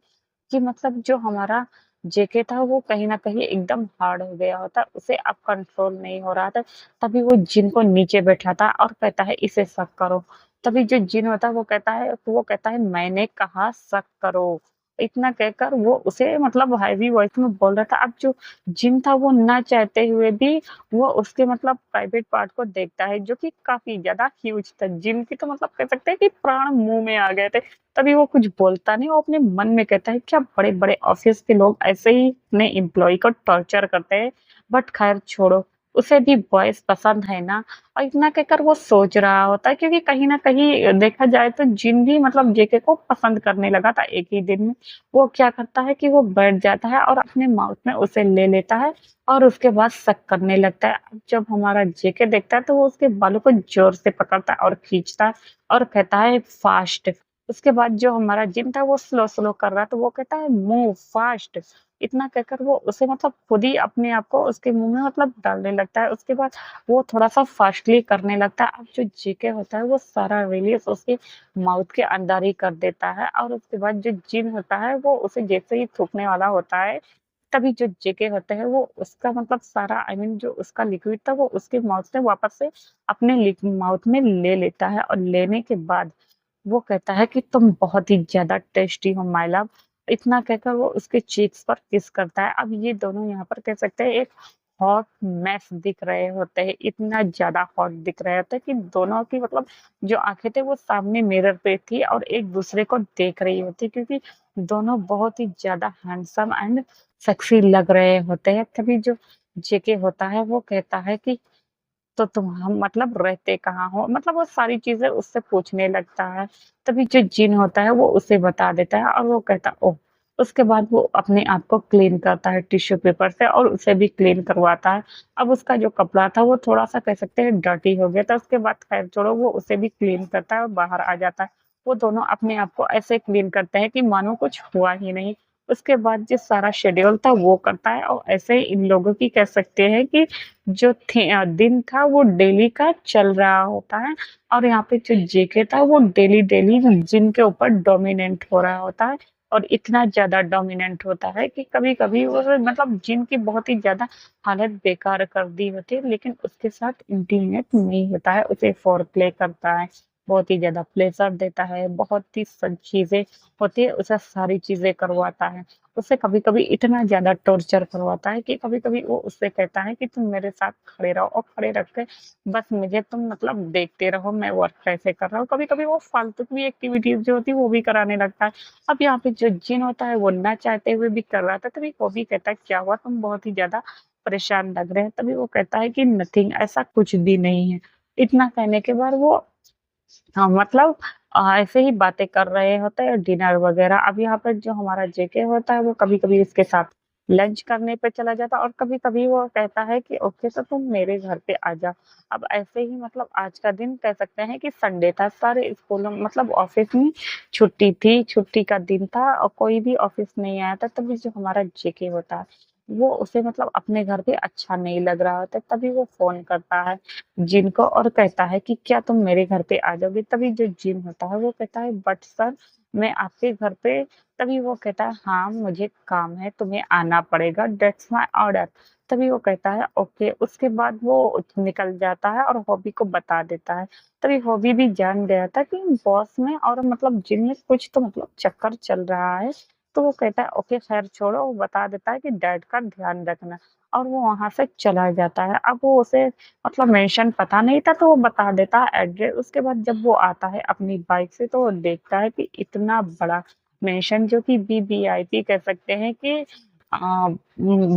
कि मतलब जो हमारा जेके था वो कहीं न कहीं एकदम हार्ड हो गया होता, उसे अब कंट्रोल नहीं हो रहा था। तभी वो जिन को नीचे बैठाता और कहता है इसे शक करो। तभी जो जिन होता है वो कहता है मैंने कहा शक करो। इतना कहकर वो उसे मतलब हेवी वॉइस में बोल रहा था। अब जो जिन था वो ना चाहते हुए भी वो उसके मतलब प्राइवेट पार्ट को देखता है जो कि काफ़ी ज़्यादा ह्यूज था। जिन की तो मतलब कह सकते हैं कि प्राण मुँह में आ गए थे। तभी वो कुछ बोलता नहीं, वो अपने मन में कहता है क्या बड़े-बड़े ऑफ़िस के लोग ऐसे ही अपने एम्प्लॉयी को टॉर्चर करते हैं। बट ख़ैर छोड़ो, उसे भी बॉयज़ पसंद है ना और इतना कहकर वो सोच रहा होता है क्योंकि कहीं न कहीं देखा जाए तो जिन भी मतलब जेके को पसंद करने लगा था एक ही दिन में। वो क्या करता है कि वो बैठ जाता है और अपने माउथ में उसे ले लेता है और उसके बाद सक करने लगता है। अब जब हमारा जेके देखता है तो वो उसके बालों को ज़ोर से पकड़ता है और खींचता है और कहता है फास्ट। उसके बाद जो हमारा जिम था वो स्लो-स्लो कर रहा तो वो कहता है मूव फास्ट। इतना कहकर वो उसे मतलब खुद ही अपने आप को उसके मुँह में मतलब डालने लगता है। उसके बाद वो थोड़ा-सा फास्टली करने लगता है। अब जो जेके होता है वो सारा रिलीज़ उसके माउथ के अंदर ही कर देता है और उसके बाद जो जिन होता है वो उसे जैसे ही थूकने वाला होता है, तभी जो जेके होते हैं वो उसका मतलब सारा आई मीन जो उसका लिक्विड था वो उसके माउथ से वापस से अपने माउथ में ले लेता है और लेने के बाद वो कहता है कि तुम बहुत ही ज़्यादा टेस्टी हो माय लव। इतना कहकर वो उसके चीक्स पर किस करता है। अब ये दोनों यहाँ पर कह सकते हैं एक हॉट मैस दिख रहे होते हैं, इतना ज़्यादा हॉट दिख रहे होते हैं कि दोनों की मतलब जो आँखें थे वो सामने मिरर पे थी और एक-दूसरे को देख रही होती, क्योंकि दोनों बहुत ही ज़्यादा हैंडसम एंड सेक्सी लग रहे होते हैं। तभी जो जेके होता है वो कहता है कि तो तुम हम मतलब रहते कहाँ हो? मतलब वो सारी चीज़ें उससे पूछने लगता है। तभी जो जिन होता है वो उसे बता देता है और वो कहता है ओह! उसके बाद वो अपने आप को क्लीन करता है टिश्यू पेपर से और उसे भी क्लीन करवाता है। अब उसका जो कपड़ा था वो थोड़ा-सा कह सकते हैं डर्टी हो गया था, उसके बाद खैर छोड़ो वो उसे भी क्लीन करता है और बाहर आ जाता है। वो दोनों अपने आप को ऐसे क्लीन करते हैं कि मानो कुछ हुआ ही नहीं। उसके बाद जो सारा शेड्यूल था वो करता है और ऐसे ही इन लोगों की कह सकते हैं कि जो दिन था वो डेली का चल रहा होता है और यहाँ पे जो जेके था वो डेली जिन के ऊपर डोमिनेंट हो रहा होता है और इतना ज़्यादा डोमिनेंट होता है कि कभी-कभी वो मतलब जिन की बहुत ही ज़्यादा हालत बेकार कर दी होती है, लेकिन उसके साथ इंटीमेट नहीं होता है, उसे फोरप्ले करता है, बहुत ही ज़्यादा प्लेज़र देता है, बहुत ही सब चीज़ें होती है, उसे सारी चीज़ें करवाता है। उसे कभी-कभी इतना ज़्यादा टॉर्चर करवाता है कि कभी-कभी वो उससे कहता है कि तुम मेरे साथ खड़े रहो और खड़े रख के बस मुझे तुम मतलब देखते रहो मैं वर्क कैसे कर रहा हूँ। कभी-कभी वो फालतू की एक्टिविटीज़ जो होती है वो भी कराने लगता है। अब यहाँ पे जो जिन होता है वो ना चाहते हुए भी कर रहा था, तभी वो भी कहता है क्या हुआ तुम बहुत ही ज़्यादा परेशान लग रहे हैं। तभी वो कहता है कि नथिंग ऐसा कुछ भी नहीं है। इतना कहने के बाद वो हाँ, मतलब ऐसे ही बातें कर रहे होते हैं डिनर वगैरह। अब यहाँ पर जो हमारा जेके होता है वो कभी-कभी इसके साथ लंच करने पे चला जाता है और कभी-कभी वो कहता है कि ओके तो तुम मेरे घर पे आ जाओ। अब ऐसे ही मतलब आज का दिन कह सकते हैं कि संडे था, सारे स्कूलों मतलब ऑफ़िस में छुट्टी थी, छुट्टी का दिन था और कोई भी ऑफ़िस नहीं आया था। तभी जो हमारा जेके होता है, वो उसे मतलब अपने घर पे अच्छा नहीं लग रहा होता है, तभी वो फ़ोन करता है जिन को और कहता है कि क्या तुम मेरे घर पे आ जाओगे? तभी जो जिन होता है वो कहता है बट सर मैं आपके घर पे तभी वो कहता है हाँ, मुझे काम है, तुम्हें आना पड़ेगा दैट्स माय ऑर्डर। तभी वो कहता है ओके, उसके बाद वो निकल जाता है और हॉबी को बता देता है। तभी हॉबी भी जान गया था कि बॉस में और मतलब जिन में कुछ तो मतलब चक्कर चल रहा है। तो वो कहता है ओके ख़ैर छोड़ो, वो बता देता है कि डैड का ध्यान रखना और वो वहाँ से चला जाता है। अब वो उसे मतलब मेंशन पता नहीं था तो वो बता देता है एड्रेस। उसके बाद जब वो आता है अपनी बाइक से तो वो देखता है कि इतना बड़ा मेंशन जो कि वीवीआईपी कह सकते हैं कि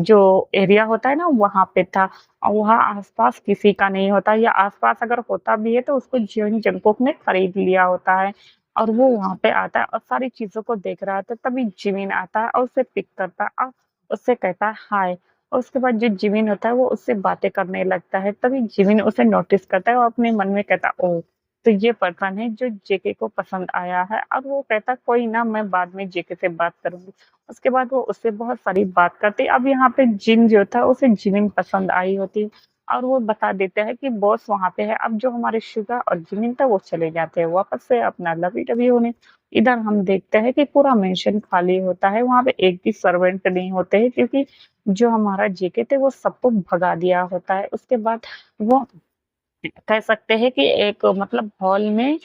जो एरिया होता है ना वहाँ पे था और वहाँ आस-पास किसी का नहीं होता या आस-पास अगर होता भी है तो उसको जिन जंगकुक ने खरीद लिया होता है और वो वहाँ पे आता है और सारी चीज़ों को देख रहा था तभी जिमिन आता है और उसे पिक करता है और उससे कहता है हाय। और उसके बाद जो जिमिन होता है वो उससे बातें करने लगता है, तभी जिमिन उसे नोटिस करता है और अपने मन में कहता है ओह! तो ये पर्सन है जो जेके को पसंद आया है और वो कहता है कोई ना मैं बाद में जेके से बात करूँगी। उसके बाद वो उससे बहुत सारी बात करती है। अब यहाँ पे जिन जो था उसे जिमिन पसंद आई होती है और वो बता देते हैं कि बॉस वहाँ पे है। अब जो हमारे शुगा और जिमिन था वो चले जाते हैं वापस से अपना लवी-डवी होने। इधर हम देखते हैं कि पूरा मेंशन खाली होता है, वहाँ पे एक भी सर्वेंट नहीं होते हैं क्योंकि जो हमारा जेके थे वो सबको भगा दिया होता है। उसके बाद वो कह सकते हैं कि एक मतलब हॉल में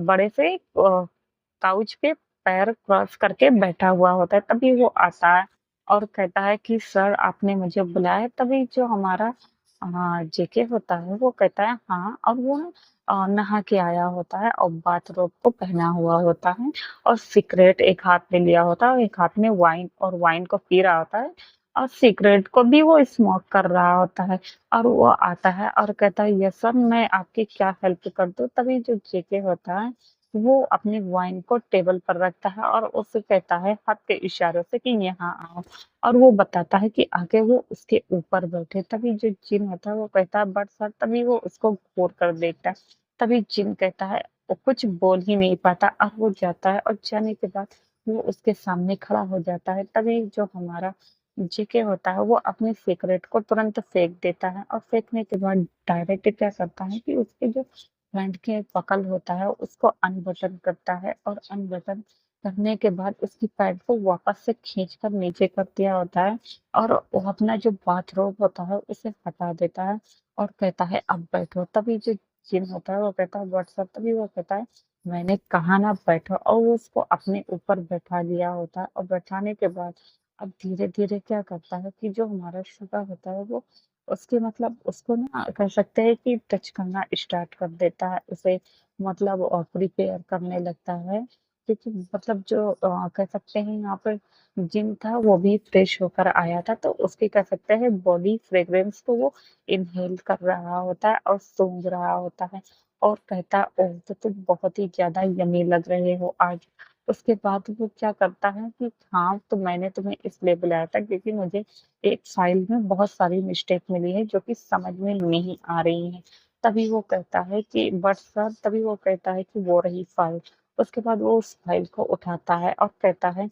बड़े से काउच पे पैर क्रॉस करके बैठा हुआ होता है। तभी वो आता है और कहता है कि सर आपने मुझे बुलाया है। तभी जो हमारा जेके होता है वो कहता है हाँ और वो ना नहा के आया होता है और बाथरोब को पहना हुआ होता है और सिगरेट एक हाथ में लिया होता है और एक हाथ में वाइन और वाइन को पी रहा होता है और सिगरेट को भी वो स्मोक कर रहा होता है। और वो आता है और कहता है यस सर मैं आपकी क्या हेल्प कर दूँ? तभी जो जेके होता है वो अपनी वाइन को टेबल पर रखता है और उससे कहता है हाथ के इशारों से कि यहाँ आओ और वो बताता है कि आगे वो उसके ऊपर बैठे। तभी जो जिन होता है वो कहता है बट सर तभी वो उसको घूर कर देखता है। तभी जिन कहता है वो कुछ बोल ही नहीं पाता और वो जाता है और जाने के बाद वो उसके सामने खड़ा हो जाता है। तभी जो हमारा जेके होता है वो अपने सिगरेट को तुरंत फेंक देता है और फेंकने के बाद डायरेक्ट क्या करता है कि उसके जो फ्रंट के बकल होता है उसको अनबटन करता है और अनबटन करने के बाद उसकी पैंट को वापस से खींचकर नीचे कर दिया होता है और वो अपना जो बाथरोब होता है उसे हटा देता है और कहता है अब बैठो। तभी जो जिन होता है वो कहता है व्हाट्सएप तभी वो कहता है मैंने कहा ना बैठो, और वो उसको अपने ऊपर बैठा लिया होता है, और बैठाने के बाद अब धीरे-धीरे क्या करता है कि जो हमारा शुगर होता है वो उसके मतलब उसको ना कह सकते हैं कि टच करना स्टार्ट कर देता है, उसे मतलब प्रिपेयर करने लगता है। क्योंकि मतलब जो कह सकते हैं यहाँ पर जिन था वो भी फ्रेश होकर आया था, तो उसकी कह सकते हैं बॉडी फ्रेग्रेंस को वो इन्हेल कर रहा होता है और सूंघ रहा होता है। और कहता ओह! तो तुम बहुत ही ज़्यादा यम्मी लग रहे हो आज। उसके बाद वो क्या करता है कि हाँ, तो मैंने तुम्हें इसलिए बुलाया था क्योंकि मुझे एक फ़ाइल में बहुत सारी मिस्टेक मिली है जो कि समझ में नहीं आ रही हैं। तभी वो कहता है कि बट सर तभी वो कहता है कि वो रही फ़ाइल। उसके बाद वो उस फ़ाइल को उठाता है और कहता है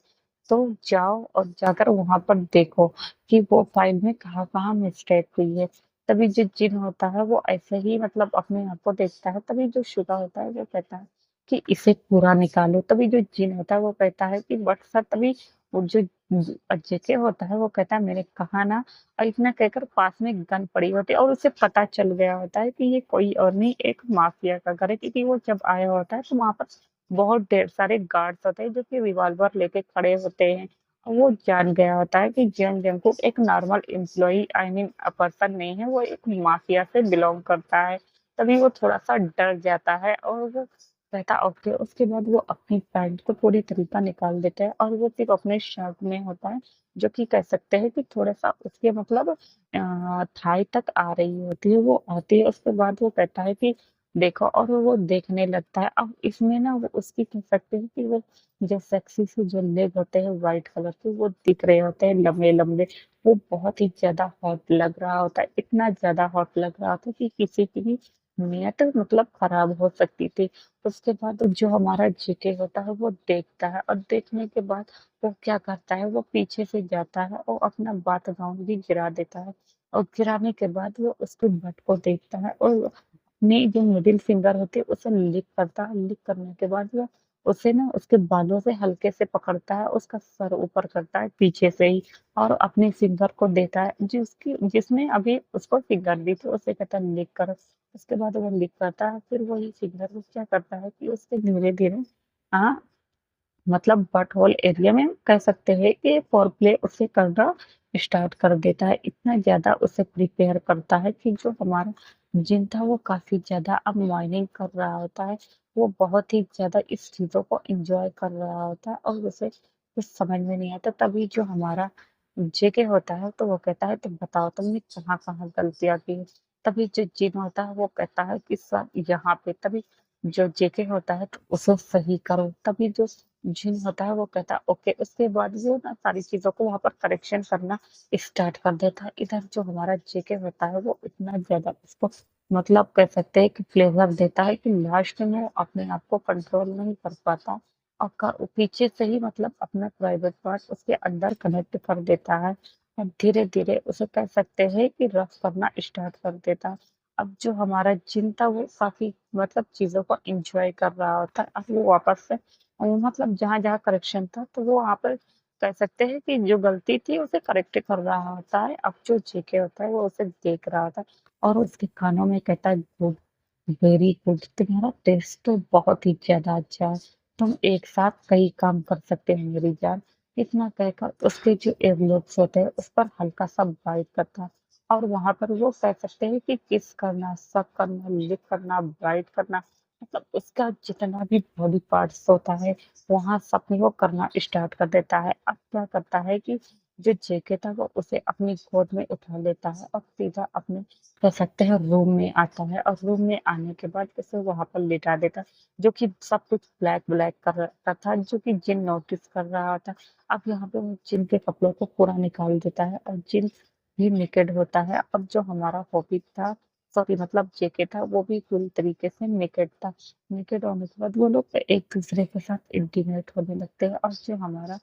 तो जाओ और जाकर वहाँ पर देखो कि वो फ़ाइल में कहाँ-कहाँ मिस्टेक हुई है। तभी जो जिन होता है वो ऐसे ही मतलब अपने आप को देखता है, तभी जो शुरा होता है वो कहता है कि इसे पूरा निकालो। तभी जो जिन होता है वो कहता है कि बट सर तभी वो जो जेके होता है वो कहता है मैंने कहा ना, और इतना कहकर पास में गन पड़ी होती है और उसे पता चल गया होता है कि ये कोई और नहीं एक माफिया का घर है, क्योंकि वो जब आया होता है तो वहाँ पर बहुत ढेर सारे गार्ड्स होते हैं जो कि रिवॉल्वर लेके खड़े होते हैं। और वो जान गया होता है कि जैन जंगकुक एक normal employee I mean person नहीं है, वो एक माफिया से बिलोंग करता है। तभी वो थोड़ा-सा डर जाता है और वो कहता ओके, उसके बाद वो अपनी पैंट को पूरी तरीक़ा निकाल देता है और वो सिर्फ़ अपने शर्ट में होता है, जो कि कह सकते हैं कि थोड़ा-सा उसके मतलब थाई तक आ रही होती है, वो आती है उसके बाद वो कहता है कि देखो, और वो देखने लगता है। अब इसमें ना वो उसकी कह सकते हैं कि वो जो सेक्सी से जो लेग होते हैं व्हाइट कलर के वो दिख रहे होते हैं लंबे-लंबे, वो बहुत ही ज़्यादा हॉट लग रहा होता है, इतना ज़्यादा हॉट लग रहा था कि किसी की भी नियत मतलब खराब हो सकती थी। उसके बाद जो हमारा जेके होता है वो देखता है और देखने के बाद वो क्या करता है, वो पीछे से जाता है और अपना बात गाउन भी गिरा देता है और गिराने के बाद वो उसके बट को देखता है और अपनी जो मिडिल फिंगर होती है उसे लिक करता है, लिक करने के बाद वो उसे ना उसके बालों से हल्के से पकड़ता है, उसका सर ऊपर करता है पीछे से ही और अपनी फिंगर को देता है जिसने अभी उसको फिंगर दी थी, उसे कहता है लिक करो। उसके बाद वो लिक करता है, फिर वही फिंगर को क्या करता है कि उससे धीरे-धीरे हाँ, मतलब बट होल एरिया में कह सकते हैं कि फ़ोरप्ले उसे करना स्टार्ट कर देता है। इतना ज़्यादा उसे प्रिपेयर करता है कि जो हमारा जिन था वो काफ़ी ज़्यादा अब माइनिंग कर रहा होता है। वो बहुत ही ज़्यादा इस चीज़ों को एन्जॉय कर रहा होता है और उसे कुछ समझ में नहीं आता। तभी जो हमारा जेके होता है तो वो कहता है तुम बताओ तुमने कहाँ-कहाँ गलतियाँ की? तभी जो जिन होता है वो कहता है कि सर यहाँ पे, तभी जो जेके होता है तो उसे सही करो। तभी जो जिन होता है वो कहता है ओके, उसके बाद वो ना सारी चीज़ों को वहाँ पर करेक्शन करना स्टार्ट कर देता है। इधर जो हमारा जेके होता है वो इतना ज़्यादा उसको मतलब कह सकते हैं कि फ्लेवर देता है कि लास्ट में वो अपने आप को कंट्रोल नहीं कर पाता और पीछे से ही मतलब अपना प्राइवेट पार्ट उसके अंदर कनेक्ट कर देता है और धीरे-धीरे उसे कह सकते हैं कि रफ करना स्टार्ट कर देता है। अब जो हमारा जिन था वो काफ़ी मतलब चीज़ों को एन्जॉय कर रहा होता है। अब वो वापस से मतलब जहाँ-जहाँ करेक्शन था तो वो वहाँ पर कह सकते हैं कि जो गलती थी उसे करेक्ट कर रहा होता है। अब जो जेके होता है वो उसे देख रहा होता है और उसके कानों में कहता है गुड, वेरी गुड, तुम्हारा टेस्ट तो बहुत ही ज़्यादा अच्छा है। तुम एक साथ कई काम कर सकते हो मेरी जान। इतना कहकर उसके जो इयरलॉड्स होते हैं उस पर हल्का-सा बाइट करता है और वहाँ पर वो कह सकते हैं कि किस करना, सक करना, लिक करना, बाइट करना, मतलब उसका जितना भी बॉडी पार्ट्स होता है वहाँ सब में वो करना स्टार्ट कर देता है। अब क्या करता है कि जो जेके था वो उसे अपनी गोद में उठा लेता है और सीधा अपने कह सकते हैं रूम में आता है और रूम में आने के बाद उसे वहाँ पर लिटा देता है, जो कि सब कुछ ब्लैक ब्लैक कर रखा था, जो कि जिन नोटिस कर रहा था। अब यहाँ पे वो जिन के कपड़ों को पूरा निकाल देता है और जिन भी नेकेड होता है। अब जो हमारा हॉबी था, सॉरी मतलब जेके था, वो भी पूरी तरीके से नेकेड था। नेकेड होने के बाद वो लोग एक दूसरे के साथ इंटीमेट होने लगते हैं और जो हमारा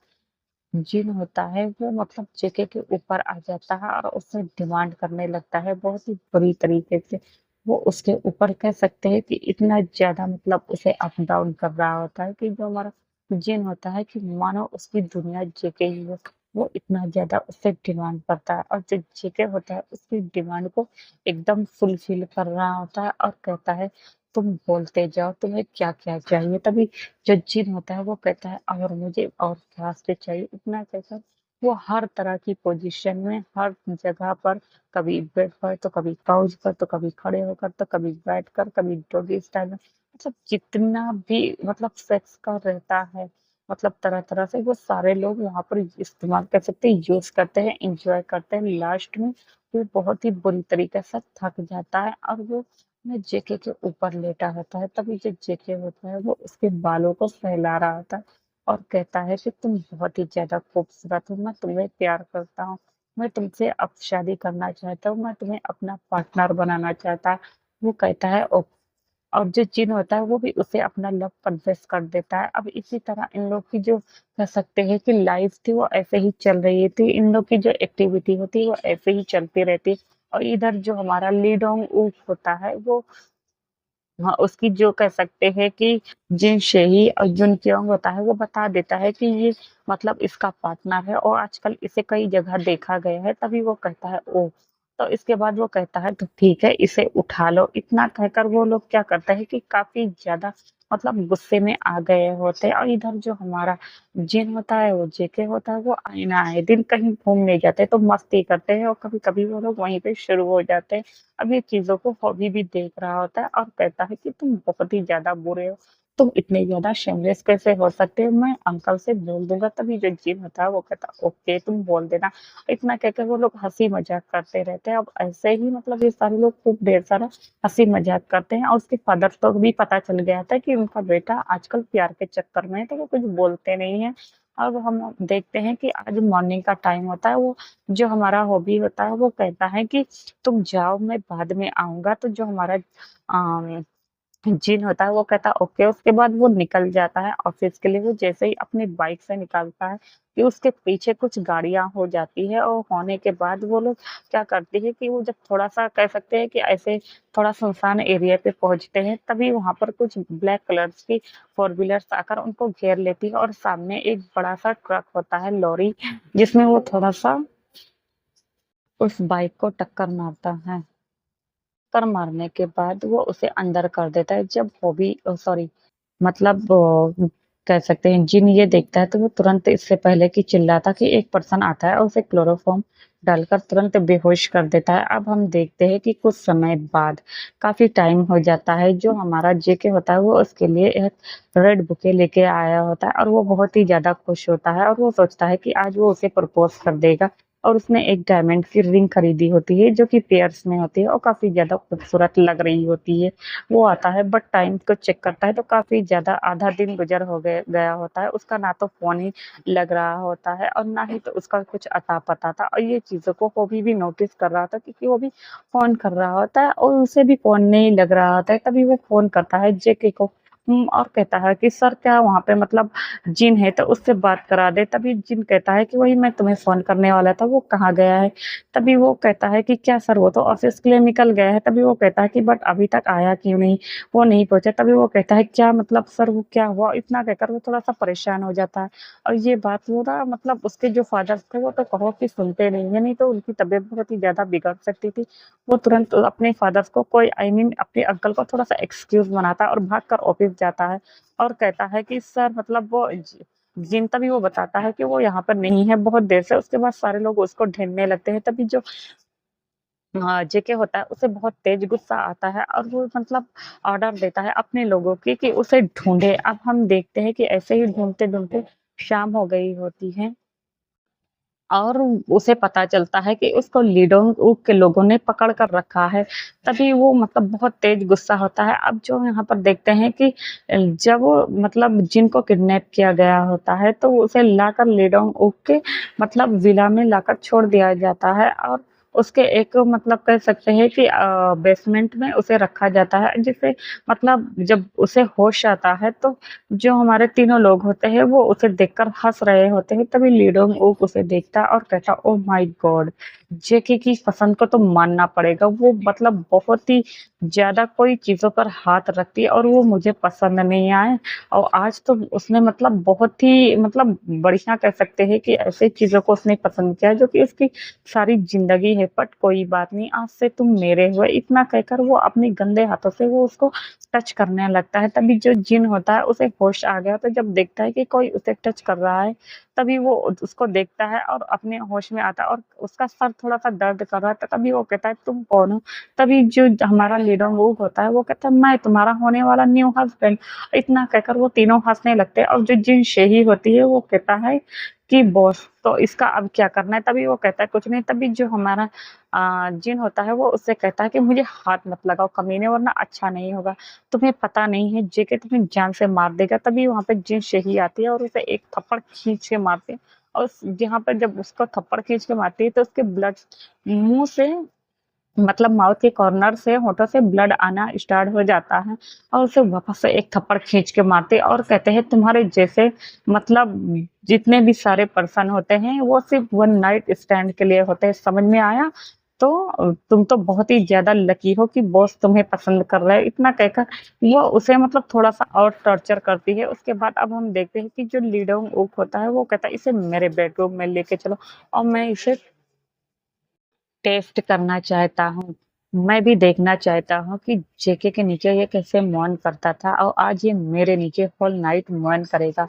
जिन होता है वो मतलब जेके के ऊपर आ जाता है और उससे डिमांड करने लगता है बहुत ही बुरी तरीके से। वो उसके ऊपर कह सकते हैं कि इतना ज़्यादा मतलब उसे अप डाउन कर रहा होता है कि जो हमारा जिन होता है कि मानो उसकी दुनिया जेके ही हो। वो इतना ज़्यादा उससे डिमांड करता है और जो जेके होता है उसकी डिमांड को एकदम फुलफिल कर रहा होता है और कहता है तुम बोलते जाओ तुम्हें क्या-क्या चाहिए। तभी जो जिन होता है वो कहता है और मुझे और फास्ट चाहिए, इतना कहकर वो हर तरह की पोज़ीशन में, हर जगह पर, कभी बेड पर, तो कभी काउच पर, तो कभी खड़े होकर, तो कभी बैठकर, कभी डॉगी स्टाइल में, मतलब जितना भी मतलब सेक्स का रहता है, मतलब तरह-तरह से वो सारे लोग वहाँ पर इस्तेमाल कर सकते हैं, यूज़ करते हैं, एन्जॉय करते हैं। लास्ट में वो बहुत ही बुरी तरीके से थक जाता है और वो मैं जेके के ऊपर लेटा होता है, तभी जो जेके होता है वो उसके बालों को सहला रहा होता है और कहता है कि तुम बहुत ही ज़्यादा खूबसूरत हो, मैं तुम्हें प्यार करता हूँ, मैं तुमसे अब शादी करना चाहता हूँ, मैं तुम्हें अपना पार्टनर बनाना चाहता। वो कहता है ओ और जो जिन होता है वो भी उसे अपना लव कन्फेस कर देता है। अब इसी तरह इन लोग की जो कह सकते हैं कि लाइफ़ थी वो ऐसे ही चल रही थी। इन लोग की जो एक्टिविटी होती है वो ऐसे ही चलती रहती है और इधर जो हमारा ली डोंग ऊक होता है वो हाँ, उसकी जो कह सकते हैं कि जिन शेही और जुन क्योंग होता है वो बता देता है कि ये मतलब इसका पार्टनर है और आजकल इसे कई जगह देखा गया है, तभी वो कहता है ओह! तो इसके बाद वो कहता है तो ठीक है इसे उठा लो। इतना कहकर वो लोग क्या करते हैं कि काफ़ी ज़्यादा मतलब गुस्से में आ गए होते हैं और इधर जो हमारा जिन होता है वो जेके होता है वो आईना आए दिन कहीं घूमने जाते हैं तो मस्ती करते हैं और कभी-कभी वो लोग वहीं पे शुरू हो जाते हैं। अब ये चीज़ों को हॉबी भी देख रहा होता है और कहता है कि तुम बहुत ही ज़्यादा बुरे हो, तुम इतने ज़्यादा शेमलेस कैसे हो सकते हो? मैं अंकल से बोल दूँगा। तभी जो जिन होता है वो कहता है ओके तुम बोल देना। इतना कहकर वो लोग हँसी-मज़ाक करते रहते हैं। अब ऐसे ही मतलब ये सारे लोग खूब ढेर सारा हँसी-मज़ाक करते हैं और उसके फादर को भी पता चल गया था कि उनका बेटा आजकल प्यार के चक्कर में है, तो वो कुछ बोलते नहीं हैं। अब हम देखते हैं कि आज मॉर्निंग का टाइम होता है, वो जो हमारा हॉबी होता है वो कहता है कि तुम जाओ मैं बाद में आऊँगा। तो जो हमारा जिन होता है वो कहता है ओके, उसके बाद वो निकल जाता है ऑफ़िस के लिए। वो जैसे ही अपनी बाइक से निकलता है कि उसके पीछे कुछ गाड़ियाँ हो जाती है और होने के बाद वो लोग क्या करते हैं कि वो जब थोड़ा-सा कह सकते हैं कि ऐसे थोड़ा सुनसान एरिया पे पहुँचते हैं, तभी वहाँ पर कुछ ब्लैक कलर्स की फ़ोर व्हीलर्स आकर उनको घेर लेती है और सामने एक बड़ा-सा ट्रक होता है, लॉरी, जिसमें वो थोड़ा-सा उस बाइक को टक्कर मारता है। टक्कर मारने के बाद वो उसे अंदर कर देता है। जब हॉबी सॉरी मतलब कह सकते हैं जिन ये देखता है तो वो तुरंत इससे पहले कि चिल्लाता कि एक पर्सन आता है और उसे क्लोरोफॉर्म डालकर तुरंत बेहोश कर देता है। अब हम देखते हैं कि कुछ समय बाद काफ़ी टाइम हो जाता है, जो हमारा जेके होता है वो उसके लिए एक रेड बुके लेके आया होता है और वो बहुत ही ज़्यादा खुश होता है और वो सोचता है कि आज वो उसे प्रपोज़ कर देगा और उसने एक डायमंड की रिंग खरीदी होती है जो कि पेयर्स में होती है और काफ़ी ज़्यादा खूबसूरत लग रही होती है। वो आता है बट टाइम को चेक करता है तो काफ़ी ज़्यादा आधा दिन गुज़र हो गया होता है। उसका ना तो फ़ोन ही लग रहा होता है और ना ही तो उसका कुछ अता-पता था और ये चीज़ों को वो भी नोटिस कर रहा था क्योंकि वो भी फ़ोन कर रहा होता है और उसे भी फ़ोन नहीं लग रहा होता है। तभी वो फ़ोन करता है जेके को और कहता है कि सर क्या वहाँ पे मतलब जिन है तो उससे बात करा दे। तभी जिन कहता है कि वही मैं तुम्हें फ़ोन करने वाला था, वो कहाँ गया है? तभी वो कहता है कि क्या सर वो तो ऑफ़िस के लिए निकल गया है। तभी वो कहता है कि बट अभी तक आया क्यों नहीं? वो नहीं पहुँचा। तभी वो कहता है क्या मतलब सर वो क्या हुआ? इतना कहकर वो थोड़ा-सा परेशान हो जाता है और ये बात वो ना मतलब उसके जो फ़ादर थे वो तो कहो कि सुनते नहीं हैं, नहीं तो उनकी तबीयत बहुत ही ज़्यादा बिगड़ सकती थी। वो तुरंत अपने फ़ादर्स को कोई आई मीन अपने अंकल को थोड़ा-सा एक्सक्यूज़ बनाता है और भागकर ऑफ़िस जाता है और कहता है कि सर मतलब वो जिन तभी वो बताता है कि वो यहाँ पर नहीं है बहुत देर से। उसके बाद सारे लोग उसको ढूँढने लगते हैं। तभी जो जेके होता है उसे बहुत तेज़ गुस्सा आता है और वो मतलब ऑर्डर देता है अपने लोगों की कि उसे ढूँढे। अब हम देखते हैं कि ऐसे ही ढूँढते-ढूँढते शाम हो गई होती है और उसे पता चलता है कि उसको लीडोंग के लोगों ने पकड़ कर रखा है। तभी वो मतलब बहुत तेज़ गुस्सा होता है। अब जो यहाँ पर देखते हैं कि जब वो मतलब जिनको किडनैप किया गया होता है, तो उसे लाकर लीडोंग ऊक के मतलब विला में लाकर छोड़ दिया जाता है और उसके एक मतलब कह सकते हैं कि बेसमेंट में उसे रखा जाता है, जिससे मतलब जब उसे होश आता है, तो जो हमारे तीनों लोग होते हैं वो उसे देखकर हँस रहे होते हैं। तभी ली डोंग ऊक उसे देखता है और कहता है ओह माय गॉड! जेकी की पसंद को तो मानना पड़ेगा। वो मतलब बहुत ही ज़्यादा कोई चीज़ों पर हाथ रखती है और वो मुझे पसंद नहीं आए और आज तो उसने मतलब बहुत ही मतलब बढ़िया कह सकते हैं कि ऐसे चीज़ों को उसने पसंद किया जो कि उसकी सारी ज़िंदगी है, बट कोई बात नहीं, आज से तुम मेरे हुए, इतना कहकर वो अपने गंदे हाथों से वो उसको टच करने लगता है। तभी जो जिन होता है उसे होश आ गया, तो जब देखता है कि कोई उसे टच कर रहा है, तभी वो उसको देखता है और अपने होश में आता है, और उसका सर थोड़ा-सा दर्द कर रहा था, तभी वो कहता है, "तुम कौन हो?" तभी जो हमारा लीडोंगुक होता है, वो कहता है, "मैं तुम्हारा होने वाला न्यू हस्बैंड।" इतना कहकर वो तीनों हँसने लगते हैं, और जो जिन शेही होती है, वो कहता है कि बॉस, तो इसका अब क्या करना है? तभी वो कहता है, "कुछ नहीं।" तभी जो हमारा जिन होता है, वो उससे कहता है कि, "मुझे हाथ मत लगाओ कमीने, वरना अच्छा नहीं होगा। तुम्हें पता नहीं है, जेके तुम्हें जान से मार देगा।" तभी वहाँ पे जिन शेही आती है और उसे एक थप्पड़ खींच के मारती है, और जहाँ पर जब उसको थप्पड़ खींच के मारती है, तो उसके ब्लड मुँह से, मतलब माउथ के कॉर्नर से, होठों से ब्लड आना स्टार्ट हो जाता है, और उसे वापस से एक थप्पड़ खींच के मारते हैं, और कहते हैं, तुम्हारे जैसे मतलब जितने भी सारे पर्सन होते हैं, वो सिर्फ वन नाइट स्टैंड के लिए होते हैं, समझ में आया? तो तुम तो बहुत ही ज्यादा लकी हो कि बॉस तुम्हें पसंद कर रहा है। इतना कहकर वो उसे मतलब थोड़ा सा और टॉर्चर करती है। उसके बाद अब हम देखते हैं कि जो लीडोंग ऊक होता है, वो कहता है, इसे मेरे बेडरूम में लेके चलो, और मैं इसे टेस्ट करना चाहता हूँ। मैं भी देखना चाहता हूँ कि जेके के नीचे ये कैसे मौन करता था, और आज ये मेरे नीचे होल नाइट मौन करेगा।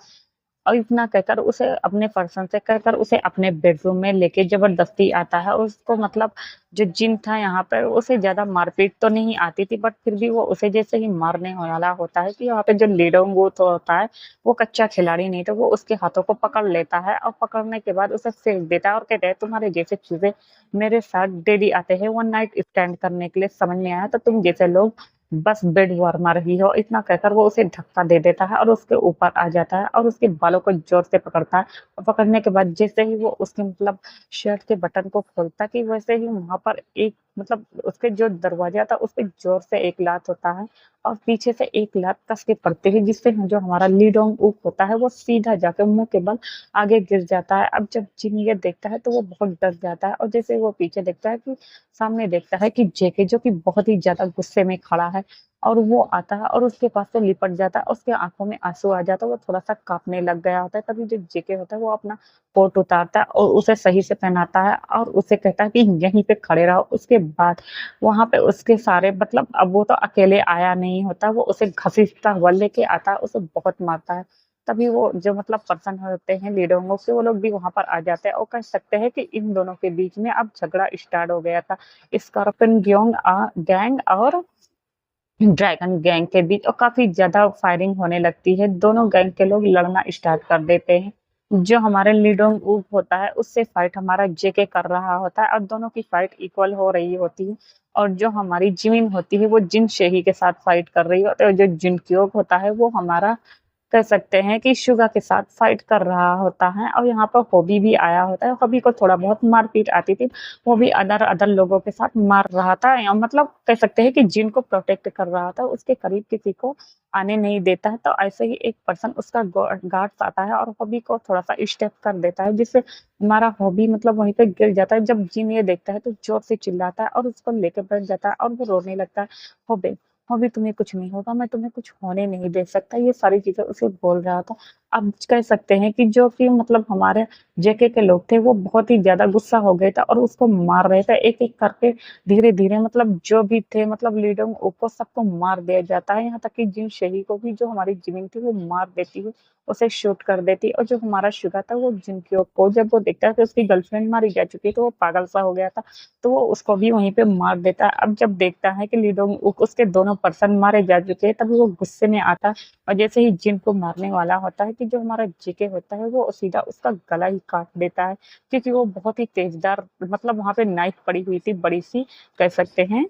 और इतना कहकर उसे अपने पर्सन से कहकर उसे अपने बेडरूम में लेके ज़बरदस्ती आता है। उसको मतलब जो जिन था यहाँ पे, उसे ज़्यादा मारपीट तो नहीं आती थी, बट फिर भी वो उसे जैसे ही मारने वाला होता है, कि यहाँ पे जो लीडोंग वो तो होता है, वो कच्चा खिलाड़ी नहीं, तो वो उसके हाथों को पकड़ लेता है, और पकड़ने के बाद उसे फेंक देता है, और कहता है, तुम्हारे जैसे चूजे मेरे साथ डेली आते हैं वन नाइट स्टैंड करने के लिए, समझ में आया? तो तुम जैसे लोग बस बेड वार्मर ही हो। इतना कहकर वो उसे धक्का दे देता है, और उसके ऊपर आ जाता है, और उसके बालों को जोर से पकड़ता है, और पकड़ने के बाद जैसे ही वो उसके मतलब शर्ट के बटन को खोलता है, कि वैसे ही वहाँ पर एक मतलब उसके जो दरवाजा था, उस पे जोर से एक लात होता है, और पीछे से एक लात कस के पड़ती है, जिससे जो हमारा लीडोंग ऊक होता है, वो सीधा जाकर मुँह के बल आगे गिर जाता है। अब जब जिन ये देखता है, तो वो बहुत डर जाता है, और जैसे वो पीछे देखता है, कि सामने देखता है कि जेके, जो कि बहुत ही ज़्यादा गुस्से में खड़ा है, और वो आता है और उसके पास से लिपट जाता है, उसके आँखों में आँसू आ जाता है, वो थोड़ा-सा काँपने लग गया होता है। तभी जो जेके होता है, वो अपना कोट उतारता है और उसे सही से पहनाता है, और उसे कहता है कि यहीं पे खड़े रहो। उसके बाद वहाँ पे उसके सारे मतलब, अब वो तो अकेले आया नहीं होता, वो उसे घसीटता हुआ लेके आता है, उसे बहुत मारता है। तभी वो जो मतलब पर्सन होते हैं लीडरों के, वो लोग भी वहाँ पर आ जाते हैं, और कह सकते हैं कि इन दोनों के बीच में अब झगड़ा स्टार्ट हो गया था। स्कॉर्पियन गैंग और ड्रैगन गैंग के बीच, और काफ़ी ज़्यादा फायरिंग होने लगती है। दोनों गैंग के लोग लड़ना स्टार्ट कर देते हैं। जो हमारे लीडोंग ऊक होता है, उससे फाइट हमारा जेके कर रहा होता है, और दोनों की फाइट इक्वल हो रही होती है। और जो हमारी जिमिन होती है, वो जिन शेही के साथ फाइट कर रही होती है, और जो जिनक्योक होता है, वो हमारा कह सकते हैं कि शुगा के साथ फाइट कर रहा होता है, और यहाँ पर हॉबी भी आया होता है। हॉबी को थोड़ा बहुत मारपीट आती थी, वो भी अदर अदर लोगों के साथ मार रहा था, या मतलब कह सकते हैं कि जिनको प्रोटेक्ट कर रहा था, उसके करीब किसी को आने नहीं देता है। तो ऐसे ही एक पर्सन उसका गार्ड्स आता है, और हॉबी को थोड़ा सा स्टेप कर देता है, जिससे हमारा हॉबी मतलब वहीं पे गिर जाता है। जब जिन ये देखता है, तो जोर से चिल्लाता है, और उसको लेके बैठ जाता है, और वो रोने लगता है, हॉबी हॉबी तुम्हें कुछ नहीं होगा, मैं तुम्हें कुछ होने नहीं दे सकता, ये सारी चीज़ें उसे बोल रहा था। अब कह सकते हैं कि जो कि मतलब हमारे जेके के लोग थे, वो बहुत ही ज़्यादा गुस्सा हो गए थे, और उसको मार रहे थे एक-एक करके, धीरे-धीरे मतलब जो भी थे मतलब लीडर को सबको मार दिया जाता है, यहाँ तक कि जिन शही को भी जो हमारी ज़मीन थी, वो मार देती है, उसे शूट कर देती। और जो हमारा शुगा था, वो जिनक्यो को जब वो देखता है कि उसकी गर्लफ्रेंड मारी जा चुकी है, तो वो पागल सा हो गया था, तो वो उसको भी वहीं पे मार देता है। अब जब देखता है कि लीडोंग ऊक उसके दोनों पर्सन मारे जा चुके हैं, तभी वो गुस्से में आता है, और जैसे ही जिन को मारने वाला होता है, कि जो हमारा जेके होता है, वो सीधा उसका गला ही काट देता है, क्योंकि वो बहुत ही तेजदार मतलब वहाँ पे नाइफ पड़ी हुई थी बड़ी-सी, कह सकते हैं।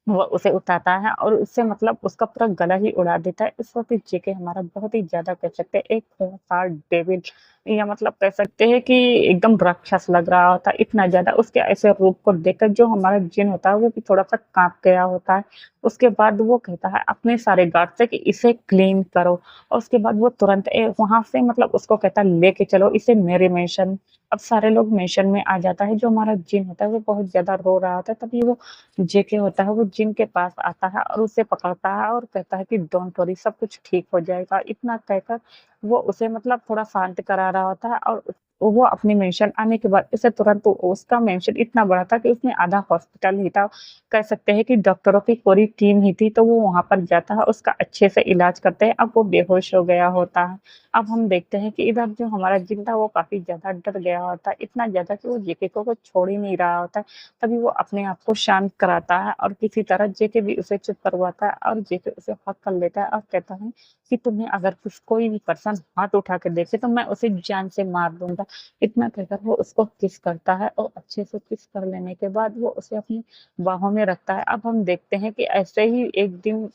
वो उसे उठाता है, और उससे मतलब उसका पूरा गला ही उड़ा देता है। इस वक़्त जेके हमारा बहुत ही ज़्यादा कह सकते हैं एक खूंखार डेविल, या मतलब कह सकते हैं कि एकदम राक्षस लग रहा होता है, इतना ज़्यादा उसके ऐसे रूप को देखकर जो हमारा जिन होता है, वो भी थोड़ा-सा काँप गया होता है। उसके बाद वो कहता है अपने सारे गार्ड से कि इसे क्लीन करो, और उसके बाद वो तुरंत वहाँ से मतलब उसको कहता है लेके चलो इसे मेरे मेंशन। अब सारे लोग मेंशन में आ जाता है, जो हमारा जिन होता है, वो बहुत ज़्यादा रो रहा होता है, तभी वो जेके होता है, वो जिन के पास आता है, और उसे पकड़ता है, और कहता है कि डोंट वरी, सब कुछ ठीक हो जाएगा। इतना कहकर वो उसे मतलब थोड़ा शांत करा रहा होता है और वो अपनी मेंशन आने के बाद उसे तुरंत उसका मेंशन इतना बड़ा था कि उसमें आधा हॉस्पिटल ही था। कह सकते हैं कि डॉक्टरों की पूरी टीम ही थी, तो वो वहाँ पर जाता है, उसका अच्छे से इलाज करते हैं। अब वो बेहोश हो गया होता है। अब हम देखते हैं कि इधर जो हमारा जिन था वो काफ़ी ज़्यादा डर गया होता है, इतना ज़्यादा कि वो जेके को छोड़ ही नहीं रहा होता है। तभी वो अपने आप को शांत कराता है और किसी तरह जेके भी उसे चुप करवाता है और जेके उसे हग कर लेता है और कहता है कि तुम्हें अगर कोई भी पर्सन हाथ उठा के देखे तो मैं उसे जान से मार दूँगा। इतना कहकर वो उसको किस करता है और अच्छे से किस कर लेने के बाद वो उसे अपनी बाहों में रखता है। अब हम देखते हैं कि ऐसे ही एक दिन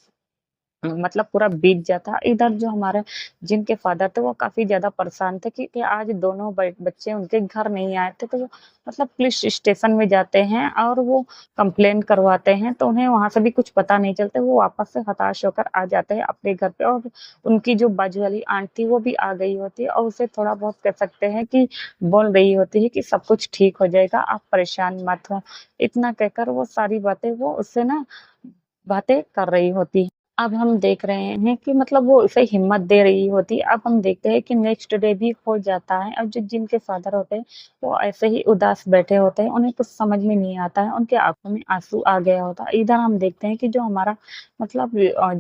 मतलब पूरा बीत जाता है। इधर जो हमारे जिनके फादर थे वो काफ़ी ज़्यादा परेशान थे कि आज दोनों बच्चे उनके घर नहीं आए थे, तो वो मतलब पुलिस स्टेशन में जाते हैं और वो कंप्लेंट करवाते हैं, तो उन्हें वहाँ से भी कुछ पता नहीं चलता। वो वापस से हताश होकर आ जाते हैं अपने घर पे और उनकी जो बाजू वाली आंट थी वो भी आ गई होती है और उसे थोड़ा बहुत कह सकते हैं कि बोल रही होती है कि सब कुछ ठीक हो जाएगा, आप परेशान मत हो। इतना कहकर वो सारी बातें वो उससे ना बातें कर रही होती है। अब हम देख रहे हैं कि मतलब वो उसे हिम्मत दे रही होती है। अब हम देखते हैं कि नेक्स्ट डे भी हो जाता है। अब जो जिनके फादर होते हैं, वो ऐसे ही उदास बैठे होते हैं, उन्हें कुछ समझ में नहीं आता है, उनकी आँखों में आँसू आ गया होता है। इधर हम देखते हैं कि जो हमारा मतलब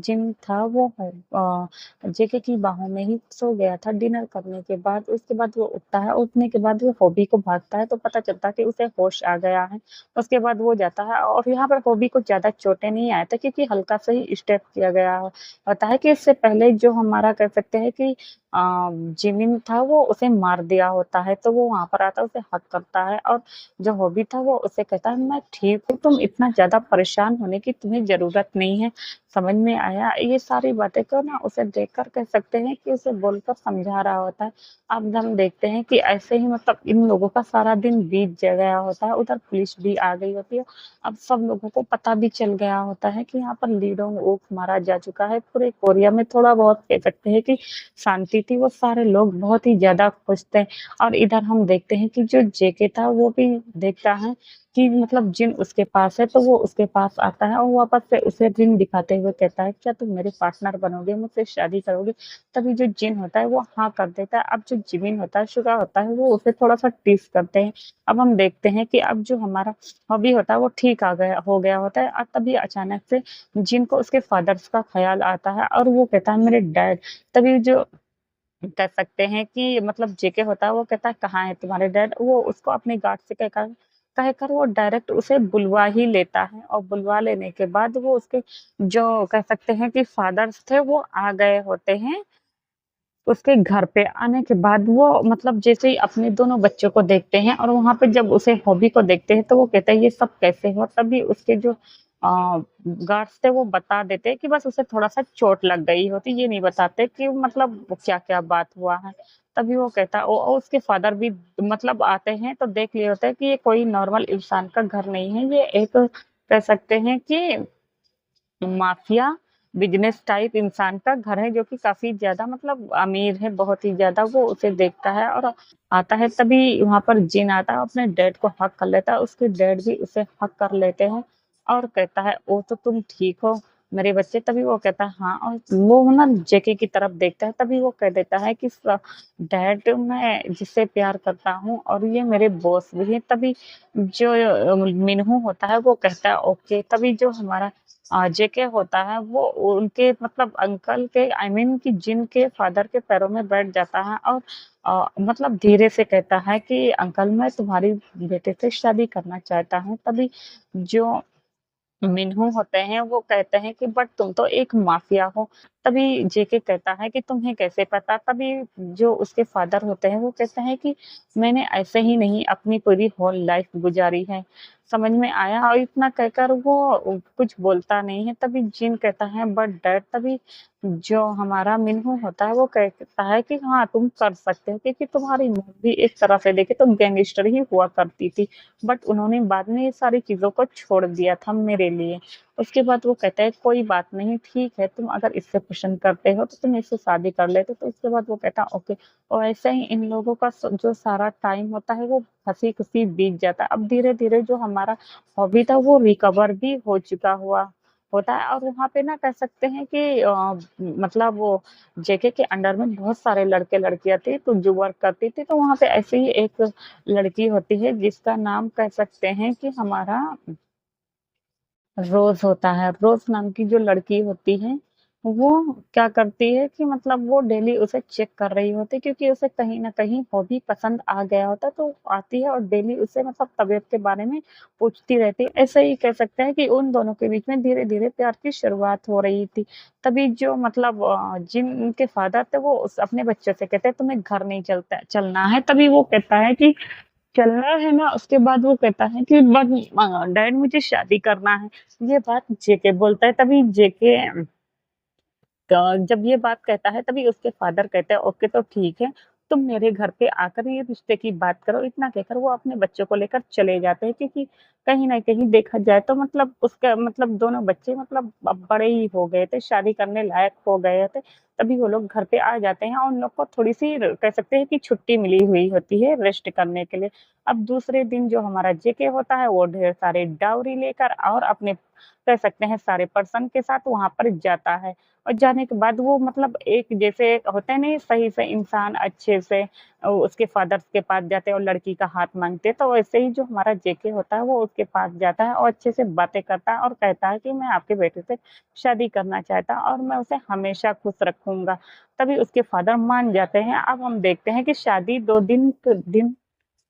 जिन था वो जेके की बाहों में ही सो गया था डिनर करने के बाद। उसके बाद वो उठता है, उठने के बाद वो हॉबी को भागता है, तो पता चलता है कि उसे होश आ गया है। उसके बाद वो जाता है और यहाँ पर हॉबी को ज़्यादा चोटें नहीं आए थे क्योंकि हल्का सा ही स्टेप किया गया होता है कि इससे पहले जो हमारा कह सकते हैं कि अ, जिमिन था वो उसे मार दिया होता है, तो वो वहाँ पर आता है, उसे हग करता है और जो हॉबी था वो उसे कहता है मैं ठीक हूँ, तुम इतना ज़्यादा परेशान होने की तुम्हें ज़रूरत नहीं है। समझ में आया? ये सारी बातें को ना उसे देखकर कह सकते हैं कि उसे बोलकर समझा रहा होता है। अब हम देखते हैं कि ऐसे ही मतलब इन लोगों का सारा दिन बीत गया होता है, उधर पुलिस भी आ गई होती है। अब सब लोगों को पता भी चल गया होता है कि यहाँ पर ली डोंग ऊक मारा जा चुका है। पूरे कोरिया में थोड़ा बहुत कह सकते हैं कि शांति थी, वो सारे लोग बहुत ही ज़्यादा खुश थे और इधर हम देखते हैं कि जो जेके था वो भी देखता है कि मतलब जिन उसके पास है, तो वो उसके पास आता है और वापस से उसे रिंग दिखाते हुए कहता है, "क्या तुम मेरे पार्टनर बनोगे? मुझसे शादी करोगे?" तभी जो जिन होता है वो हाँ कर देता है। अब जो जिमिन होता है, शुगा होता है, वो उसे थोड़ा-सा टीज़ करते हैं। अब हम देखते हैं कि अब जो हमारा हॉबी होता है वो ठीक आ गया हो गया होता है और तभी अचानक से जिन को उसके फादर्स का ख़्याल आता है और वो कहता है मेरे डैड। तभी जो कह सकते हैं कि मतलब जेके होता है वो कहता है कहाँ है तुम्हारे डैड? वो उसको अपने गार्ड से कहकर वो डायरेक्ट उसे बुलवा ही लेता है और बुलवा लेने के बाद वो उसके जो कह सकते हैं कि फादर्स थे वो आ गए होते हैं उसके घर पे। आने के बाद वो मतलब जैसे ही अपने दोनों बच्चों को देखते हैं और वहाँ पे जब उसे हॉबी को देखते हैं तो वो कहते हैं ये सब कैसे हुआ? तभी उसके जो गार्ड्स थे वो बता देते हैं कि बस उसे थोड़ा-सा चोट लग गई होती, ये नहीं बताते कि मतलब क्या-क्या बात हुआ है। तभी वो कहता है और उसके फादर भी मतलब आते हैं तो देख लिए होते हैं कि ये कोई नॉर्मल इंसान का घर नहीं है, ये एक कह सकते हैं कि माफिया बिज़नेस टाइप इंसान का घर है जो कि काफ़ी ज़्यादा मतलब अमीर है, बहुत ही ज़्यादा। वो उसे देखता है और आता है तभी वहाँ पर जिन आता है, अपने डैड को हग कर लेता है, उसके डैड भी उसे हग कर लेते हैं और कहता है, "ओह! तो तुम ठीक हो मेरे बच्चे?" तभी वो कहता है, "हाँ" और वो ना जेके की तरफ देखता है, तभी वो कह देता है कि डैड मैं जिससे प्यार करता हूँ और ये मेरे बॉस भी हैं। तभी जो मिन्हू होता है वो कहता है, "ओके" तभी जो हमारा जेके होता है वो उनके मतलब अंकल के आई मीन कि जिन के फादर के पैरों में बैठ जाता है और मतलब धीरे से कहता है कि अंकल मैं तुम्हारी बेटे से शादी करना चाहता हूँ। तभी जो मिन्हू होते हैं वो कहते हैं कि बट तुम तो एक माफिया हो। तभी जेके कहता है कि तुम्हें कैसे पता? तभी जो उसके फादर होते हैं वो कहते हैं कि मैंने ऐसे ही नहीं अपनी पूरी होल लाइफ गुजारी है। समझ में आया? और इतना कहकर वो कुछ बोलता नहीं है। तभी जिन कहता है बट डैड तभी जो हमारा मिन्हू होता है वो कहता है कि हाँ, तुम कर सकते हो क्योंकि तुम्हारी मॉम भी एक तरह से देखे तो गैंगस्टर ही हुआ करती थी। बट उन्होंने बाद में ये सारी चीज़ों को छोड़ दिया था मेरे लिए। उसके बाद वो कहता है कोई बात नहीं ठीक है, तुम अगर इससे पसंद करते हो तो तुम इससे शादी कर लेते। तो उसके बाद वो कहता है ओके और ऐसे ही इन लोगों का जो सारा टाइम होता है वो हँसी-खुशी बीत जाता है। अब धीरे-धीरे जो हमारा हॉबी था वो रिकवर भी हो चुका हुआ होता है और वहाँ पे ना कह सकते हैं कि मतलब वो जेके के अंडर में बहुत सारे लड़के-लड़कियाँ थी, तो जो वर्क करती थी, तो वहाँ पे ऐसे ही एक लड़की होती है जिसका नाम कह सकते हैं कि हमारा रोज़ होता है। रोज़ नाम की जो लड़की होती है, वो क्या करती है कि मतलब वो डेली उसे चेक कर रही होती है क्योंकि उसे कहीं न कहीं हॉबी पसंद आ गया होता है, तो आती है और डेली उसे मतलब तबीयत के बारे में पूछती रहती है। ऐसे ही कह सकते हैं कि उन दोनों के बीच में धीरे-धीरे प्यार की शुरुआत हो रही थी। तभी जो मतलब जिनके फ़ादर थे वो उस अपने बच्चों से कहते हैं तुम्हें घर नहीं चलना है, तभी वो कहता है कि चलना है ना, उसके बाद वो कहता है कि बट डैड मुझे शादी करना है। ये बात जेके बोलता है, तभी जेके जब ये बात कहता है तभी उसके फादर कहते हैं ओके तो ठीक है, तुम मेरे घर पे आकर ये रिश्ते की बात करो, इतना कहकर वो अपने बच्चों को लेकर चले जाते हैं क्योंकि कहीं न कहीं देखा जाए तो मतलब उसका मतलब दोनों बच्चे मतलब अब बड़े ही हो गए थे, शादी करने लायक हो गए थे, तभी वो लोग घर पे आ जाते हैं और उन लोग को थोड़ी-सी र कह सकते हैं कि छुट्टी मिली हुई होती है रेस्ट करने के लिए। अब दूसरे दिन जो हमारा जेके होता है वो ढेर सारे डावरी लेकर और अपने कह सकते हैं सारे पर्सन के साथ वहाँ पर जाता है। और जाने के बाद वो मतलब एक जैसे होते हैं नहीं सही से इंसान अच्छे से उसके फादर के पास जाते हैं और लड़की का हाथ माँगते हैं, तो वैसे ही जो हमारा जेके होता है वो उसके पास जाता है और अच्छे से बातें करता है और कहता है कि मैं आपके बेटे से शादी करना चाहता हूँ और मैं उसे हमेशा खुश रखूँगा। तभी उसके फादर मान जाते हैं। अब हम देखते हैं कि शादी 2 दिन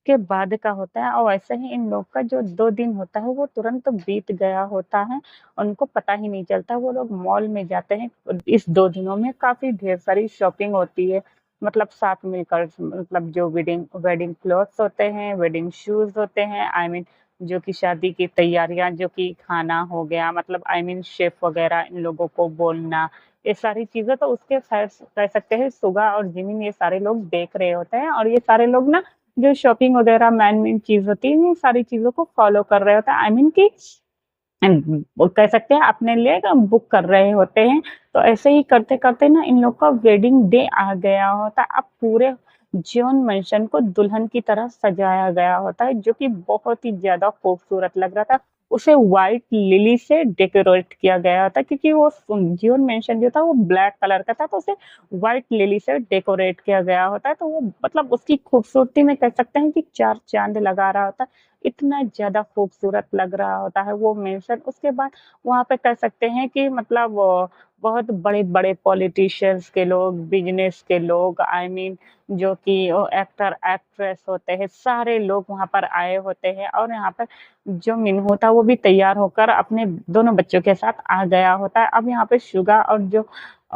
के बाद का होता है और वैसे ही इन लोग का जो 2 दिन होता है वो तुरंत बीत गया होता है, उनको पता ही नहीं चलता। वो लोग मॉल में जाते हैं, इस 2 दिनों में काफ़ी ढेर सारी शॉपिंग होती है, मतलब साथ मिलकर मतलब जो वेडिंग वेडिंग क्लॉथ्स होते हैं, वेडिंग शूज़ होते हैं, आई मीन जो कि शादी की तैयारियाँ, जो कि खाना हो गया मतलब आई मीन शेफ़ वग़ैरह इन लोगों को बोलना, ये सारी चीज़ें तो उसके साइड कह सकते हैं सुगा और जिमिन ये सारे लोग देख रहे होते हैं और ये सारे लोग ना जो शॉपिंग वगैरह मैन-मेड चीज़ होती है, ये सारी चीज़ों को फ़ॉलो कर रहे होते हैं। आई मीन कि वो कह सकते हैं अपने लिए बुक कर रहे होते हैं। तो ऐसे ही करते-करते ना इन लोग का वेडिंग डे आ गया होता है। अब पूरे ज्योन मैंशन को दुल्हन की तरह सजाया गया होता है, जो कि बहुत ही ज़्यादा खूबसूरत लग रहा था। उसे व्हाइट लिली से डेकोरेट किया गया था क्योंकि वो ज्योन मैंशन जो था वो ब्लैक कलर का था, तो उसे व्हाइट लिली से डेकोरेट किया गया होता है। तो वो मतलब उसकी खूबसूरती में कह सकते हैं कि 4 चाँद लगा रहा होता है। इतना ज़्यादा खूबसूरत लग रहा होता है वो मेंशन। उसके बाद वहाँ पे कह सकते हैं कि मतलब बहुत बड़े-बड़े पॉलिटिशियंस के लोग, बिज़नेस के लोग आई मीन जो कि एक्टर, एक्ट्रेस होते हैं, सारे लोग वहाँ पर आए होते हैं और यहाँ पर जो मिन्हो था वो भी तैयार होकर अपने दोनों बच्चों के साथ आ गया होता है। अब यहाँ पे शुगा और जो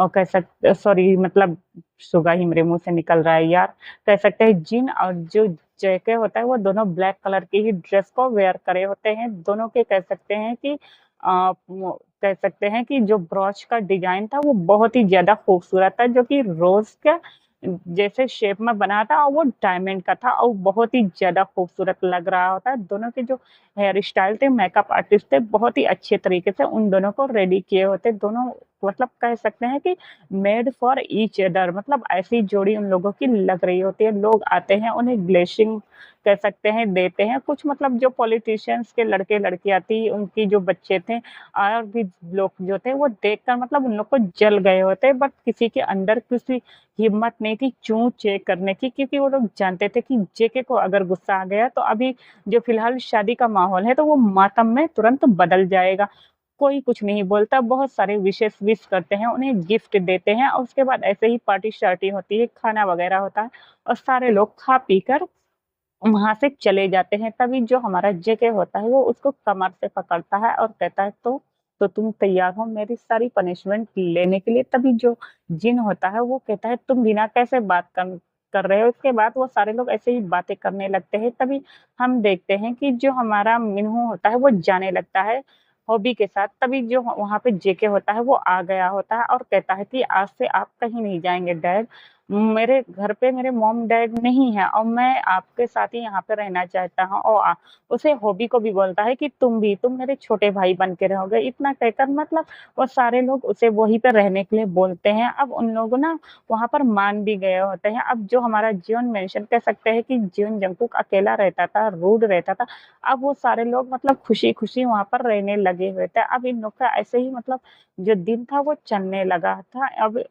कह सकते सॉरी मतलब शुगा ही मेरे मुँह से निकल रहा है यार। कह सकते हैं जिन और जो जेके होता है वो दोनों ब्लैक कलर की ही ड्रेस को वेयर करे होते हैं। दोनों के कह सकते हैं कि वो कह सकते हैं कि जो ब्रोच का डिज़ाइन था वो बहुत ही ज़्यादा खूबसूरत था जो कि रोज़ का जैसे शेप में बना था और वो डायमंड का था और बहुत ही ज़्यादा खूबसूरत लग रहा होता है। दोनों के जो हेयर स्टाइल थे, मेकअप आर्टिस्ट थे, बहुत ही अच्छे तरीके से उन दोनों को रेडी किए होते। दोनों मतलब कह सकते हैं कि मेड फॉर ईच अदर मतलब ऐसी जोड़ी उन लोगों की लग रही होती है। लोग आते हैं, उन्हें ब्लेसिंग कह सकते हैं, देते हैं। कुछ मतलब जो पॉलिटिशियंस के लड़के-लड़कियाँ थी, उनकी जो बच्चे थे और भी लोग जो थे, वो देखकर मतलब उन लोग को जल गए होते, बट किसी के अंदर किसी हिम्मत नहीं थी चूँ चेक करने की क्योंकि वो लोग जानते थे कि जेके को अगर गुस्सा आ गया, तो अभी जो फ़िलहाल शादी का माहौल है, तो वो मातम में तुरंत बदल जाएगा। कोई कुछ नहीं बोलता, बहुत सारे विशेस विश करते हैं, उन्हें गिफ्ट देते हैं और उसके बाद ऐसे ही पार्टी-शार्टी होती है, खाना वगैरह होता है और सारे लोग खा-पी कर वहाँ से चले जाते हैं। तभी जो हमारा जेके होता है, वो उसको कमर से पकड़ता है और कहता है, तो तुम तैयार हो मेरी सारी पनिशमेंट लेने के लिए?" तभी जो जिन होता है, वो कहता है, "तुम बिना कैसे बात कर रहे हो?" इसके बाद वो सारे लोग ऐसे ही बातें करने लगते हैं। तभी हम देखते हैं कि जो हमारा मिन्हो होता है, वो जाने लगता है हॉबी के साथ। तभी जो वहाँ पे जेके होता है, वो आ गया होता है और कहता है कि, "आज से आप कहीं नहीं जाएँगे डैड, मेरे घर पे मेरे मॉम-डैड नहीं है और मैं आपके साथ ही यहाँ पे रहना चाहता हूँ और उसे हॉबी को भी बोलता है कि तुम मेरे छोटे भाई बन के रहोगे। इतना कहकर मतलब वो सारे लोग उसे वहीं पे रहने के लिए बोलते हैं। अब उन लोगों ना वहाँ पर मान भी गए होते हैं। अब जो हमारा जियोन मेंशन कह सकते हैं कि जियोन जंगकुक अकेला रहता था, रूड रहता था। अब वो सारे लोग मतलब खुशी-खुशी वहाँ पर रहने लगे हुए थे। अब इन लोग का ऐसे ही मतलब जो दिन था वो चलने लगा था। अब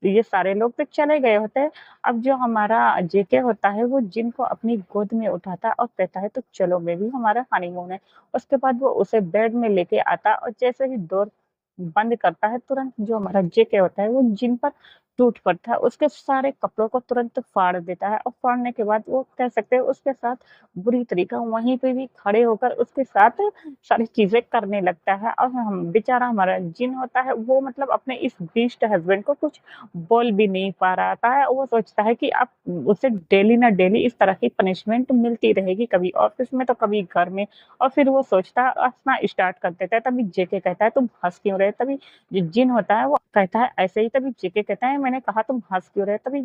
ये सारे लोग तो चले गए होते हैं। अब जो हमारा जेके होता है वो जिन को अपनी गोद में उठाता है और कहता है तो चलो बेबी हमारा हनीमून है। उसके बाद वो उसे बेड में लेके आता है और जैसे ही डोर बंद करता है तुरंत जो हमारा जेके होता है वो जिन पर टूट पड़ता है। उसके सारे कपड़ों को तुरंत फाड़ देता है और फाड़ने के बाद वो कह सकते हैं उसके साथ बुरी तरीक़ा वहीं पे भी खड़े होकर उसके साथ सारी चीज़ें करने लगता है और हम बेचारा हमारा जिन होता है वो मतलब अपने इस बीस्ट हस्बैंड को कुछ बोल भी नहीं पा रहा था। वो सोचता है कि अब उसे डेली ना डेली इस तरह की पनिशमेंट मिलती रहेगी, कभी ऑफ़िस में तो कभी घर में और फिर वो सोचता है हँसना स्टार्ट कर देता है। तभी जेके कहता है तुम हँस क्यों रहे? तभी जो जिन होता है वो कहता है ऐसे ही, तभी जेके कहता है मैंने कहा तुम हँस क्यों रहे? तभी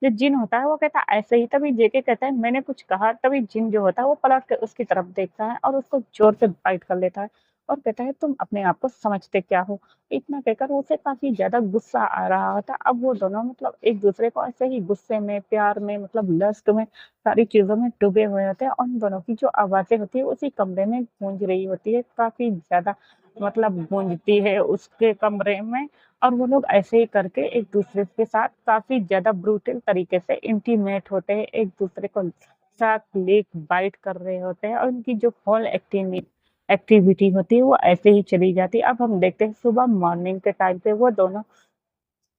जो जिन होता है वो कहता है ऐसे ही, तभी जेके कहता है मैंने कुछ कहा? तभी जिन जो होता है वो पलट के उसकी तरफ देखता है और उसको ज़ोर से बाइट कर लेता है और कहता है तुम अपने आप को समझते क्या हो? इतना कहकर उसे काफ़ी ज़्यादा गुस्सा आ रहा होता। अब वो दोनों मतलब एक-दूसरे को ऐसे ही गुस्से में, प्यार में मतलब लस्ट में सारी चीज़ों में डूबे हुए होते हैं और उन दोनों की जो आवाज़ें होती हैं उसी कमरे में गूंज रही होती है। काफ़ी ज़्यादा मतलब गूंजती है उसके कमरे में और वो लोग ऐसे ही करके एक-दूसरे के साथ काफ़ी ज़्यादा ब्रूटल तरीके से इंटीमेट होते हैं, एक-दूसरे को साथ लिक बाइट कर रहे होते हैं और उनकी जो होल एक्टिविटी होती है वो ऐसे ही चली जाती है। अब हम देखते हैं सुबह मॉर्निंग के टाइम पे वो दोनों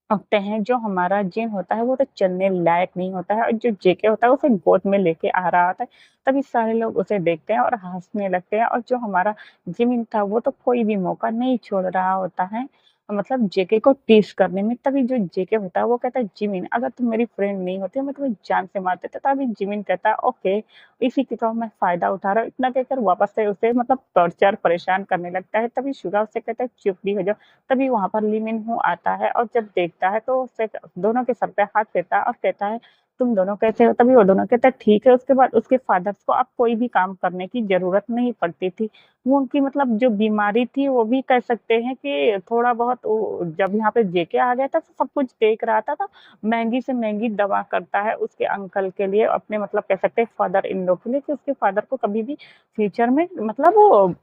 उठते हैं, जो हमारा जिन होता है वो तो चलने लायक नहीं होता है और जो जेके होता है उसे गोद में लेके आ रहा होता है। तभी सारे लोग उसे देखते हैं और हँसने लगते हैं और जो हमारा जिमिन था वो तो कोई भी मौका नहीं छोड़ रहा होता है, मतलब जेके को टीज़ करने में। तभी जो जेके होता है वो कहता है जिमिन अगर तुम मेरी फ्रेंड नहीं होती मैं तुम्हें जान से मार देता। तभी जिमिन कहता है ओके, इसी की तो मैं फ़ायदा उठा रहा हूँ। इतना कहकर वापस से उसे मतलब टॉर्चर परेशान करने लगता है। तभी शुगा उससे कहता है चुप भी हो जाओ। तभी वहाँ पर ली मिन हो आता है और जब देखता है तो उससे दोनों के सर पे हाथ फेरता है और कहता है तुम दोनों कैसे हो? तभी वो दोनों कहते हैं ठीक है। उसके बाद उसके फादर्स को अब कोई भी काम करने की ज़रूरत नहीं पड़ती थी। वो उनकी मतलब जो बीमारी थी वो भी कह सकते हैं कि थोड़ा बहुत वो जब यहाँ पे जेके आ गया था तो सब कुछ देख रहा था, तो महँगी से महँगी दवा करता है उसके अंकल के लिए, अपने मतलब कह सकते हैं फादर इन लॉ के लिए कि उसके फादर को कभी भी फ्यूचर में मतलब वो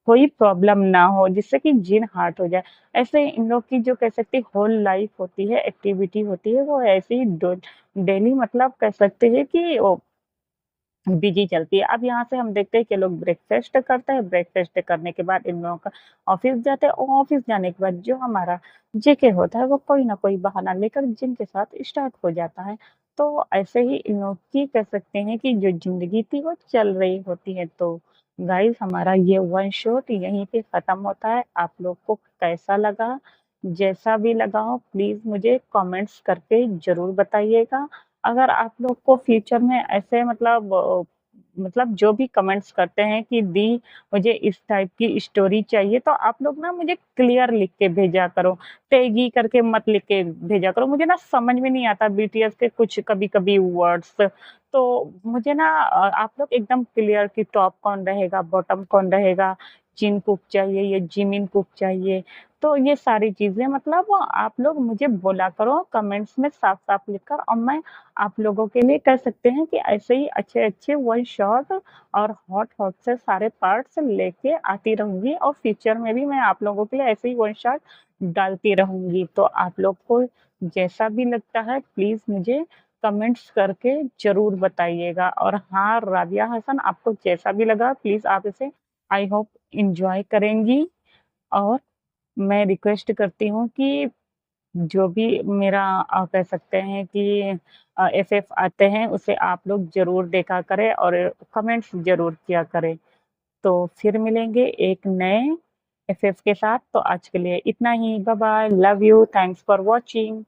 कोई प्रॉब्लम ना हो जिससे कि जिन हार्ट हो जाए। ऐसे इन लोग की जो कह सकते हैं होल लाइफ होती है, एक्टिविटी होती है वो ऐसे ही डेली मतलब कह सकते हैं कि वो बिज़ी चलती है। अब यहाँ से हम देखते हैं कि लोग ब्रेकफ़ास्ट करते हैं, ब्रेकफ़ास्ट करने के बाद इन लोगों का ऑफ़िस जाते हैं और ऑफ़िस जाने के बाद जो हमारा जेके होता है वो कोई ना कोई बहाना लेकर जिम के साथ स्टार्ट हो जाता है। तो ऐसे ही इन लोग की कह सकते हैं कि जो ज़िंदगी थी वो चल रही होती है। तो गाइज़ हमारा ये वन शॉट यहीं पे ख़त्म होता है। आप लोग को कैसा लगा? जैसा भी लगा हो प्लीज़ मुझे कमेंट्स करके ज़रूर बताइएगा। अगर आप लोग को फ्यूचर में ऐसे मतलब जो भी कमेंट्स करते हैं कि दी मुझे इस टाइप की स्टोरी चाहिए, तो आप लोग ना मुझे क्लियर लिख के भेजा करो, टैगी करके मत लिख के भेजा करो। मुझे ना समझ में नहीं आता बीटीएस के कुछ कभी-कभी वर्ड्स, तो मुझे ना आप लोग एकदम क्लियर कि टॉप कौन रहेगा, बॉटम कौन रहेगा, जिन कुक चाहिए या जिमिन कुक चाहिए। तो ये सारी चीज़ें मतलब आप लोग मुझे बोला करो कमेंट्स में साफ-साफ लिखकर और मैं आप लोगों के लिए कह सकते हैं कि ऐसे ही अच्छे-अच्छे वन शॉट और हॉट-हॉट से सारे पार्ट्स लेके आती रहूँगी और फ्यूचर में भी मैं आप लोगों के लिए ऐसे ही वन शॉट डालती रहूँगी। तो आप लोग को जैसा भी लगता है प्लीज़ मुझे कमेंट्स करके ज़रूर बताइएगा और हाँ, राबिया हसन आपको जैसा भी लगा प्लीज़ आप इसे आई होप एन्जॉय करेंगी और मैं रिक्वेस्ट करती हूँ कि जो भी मेरा कह सकते हैं कि एफएफ आते हैं उसे आप लोग ज़रूर देखा करें और कमेंट्स ज़रूर किया करें। तो फिर मिलेंगे एक नए एफएफ के साथ, तो आज के लिए इतना ही। Bye bye, love you, thanks for watching.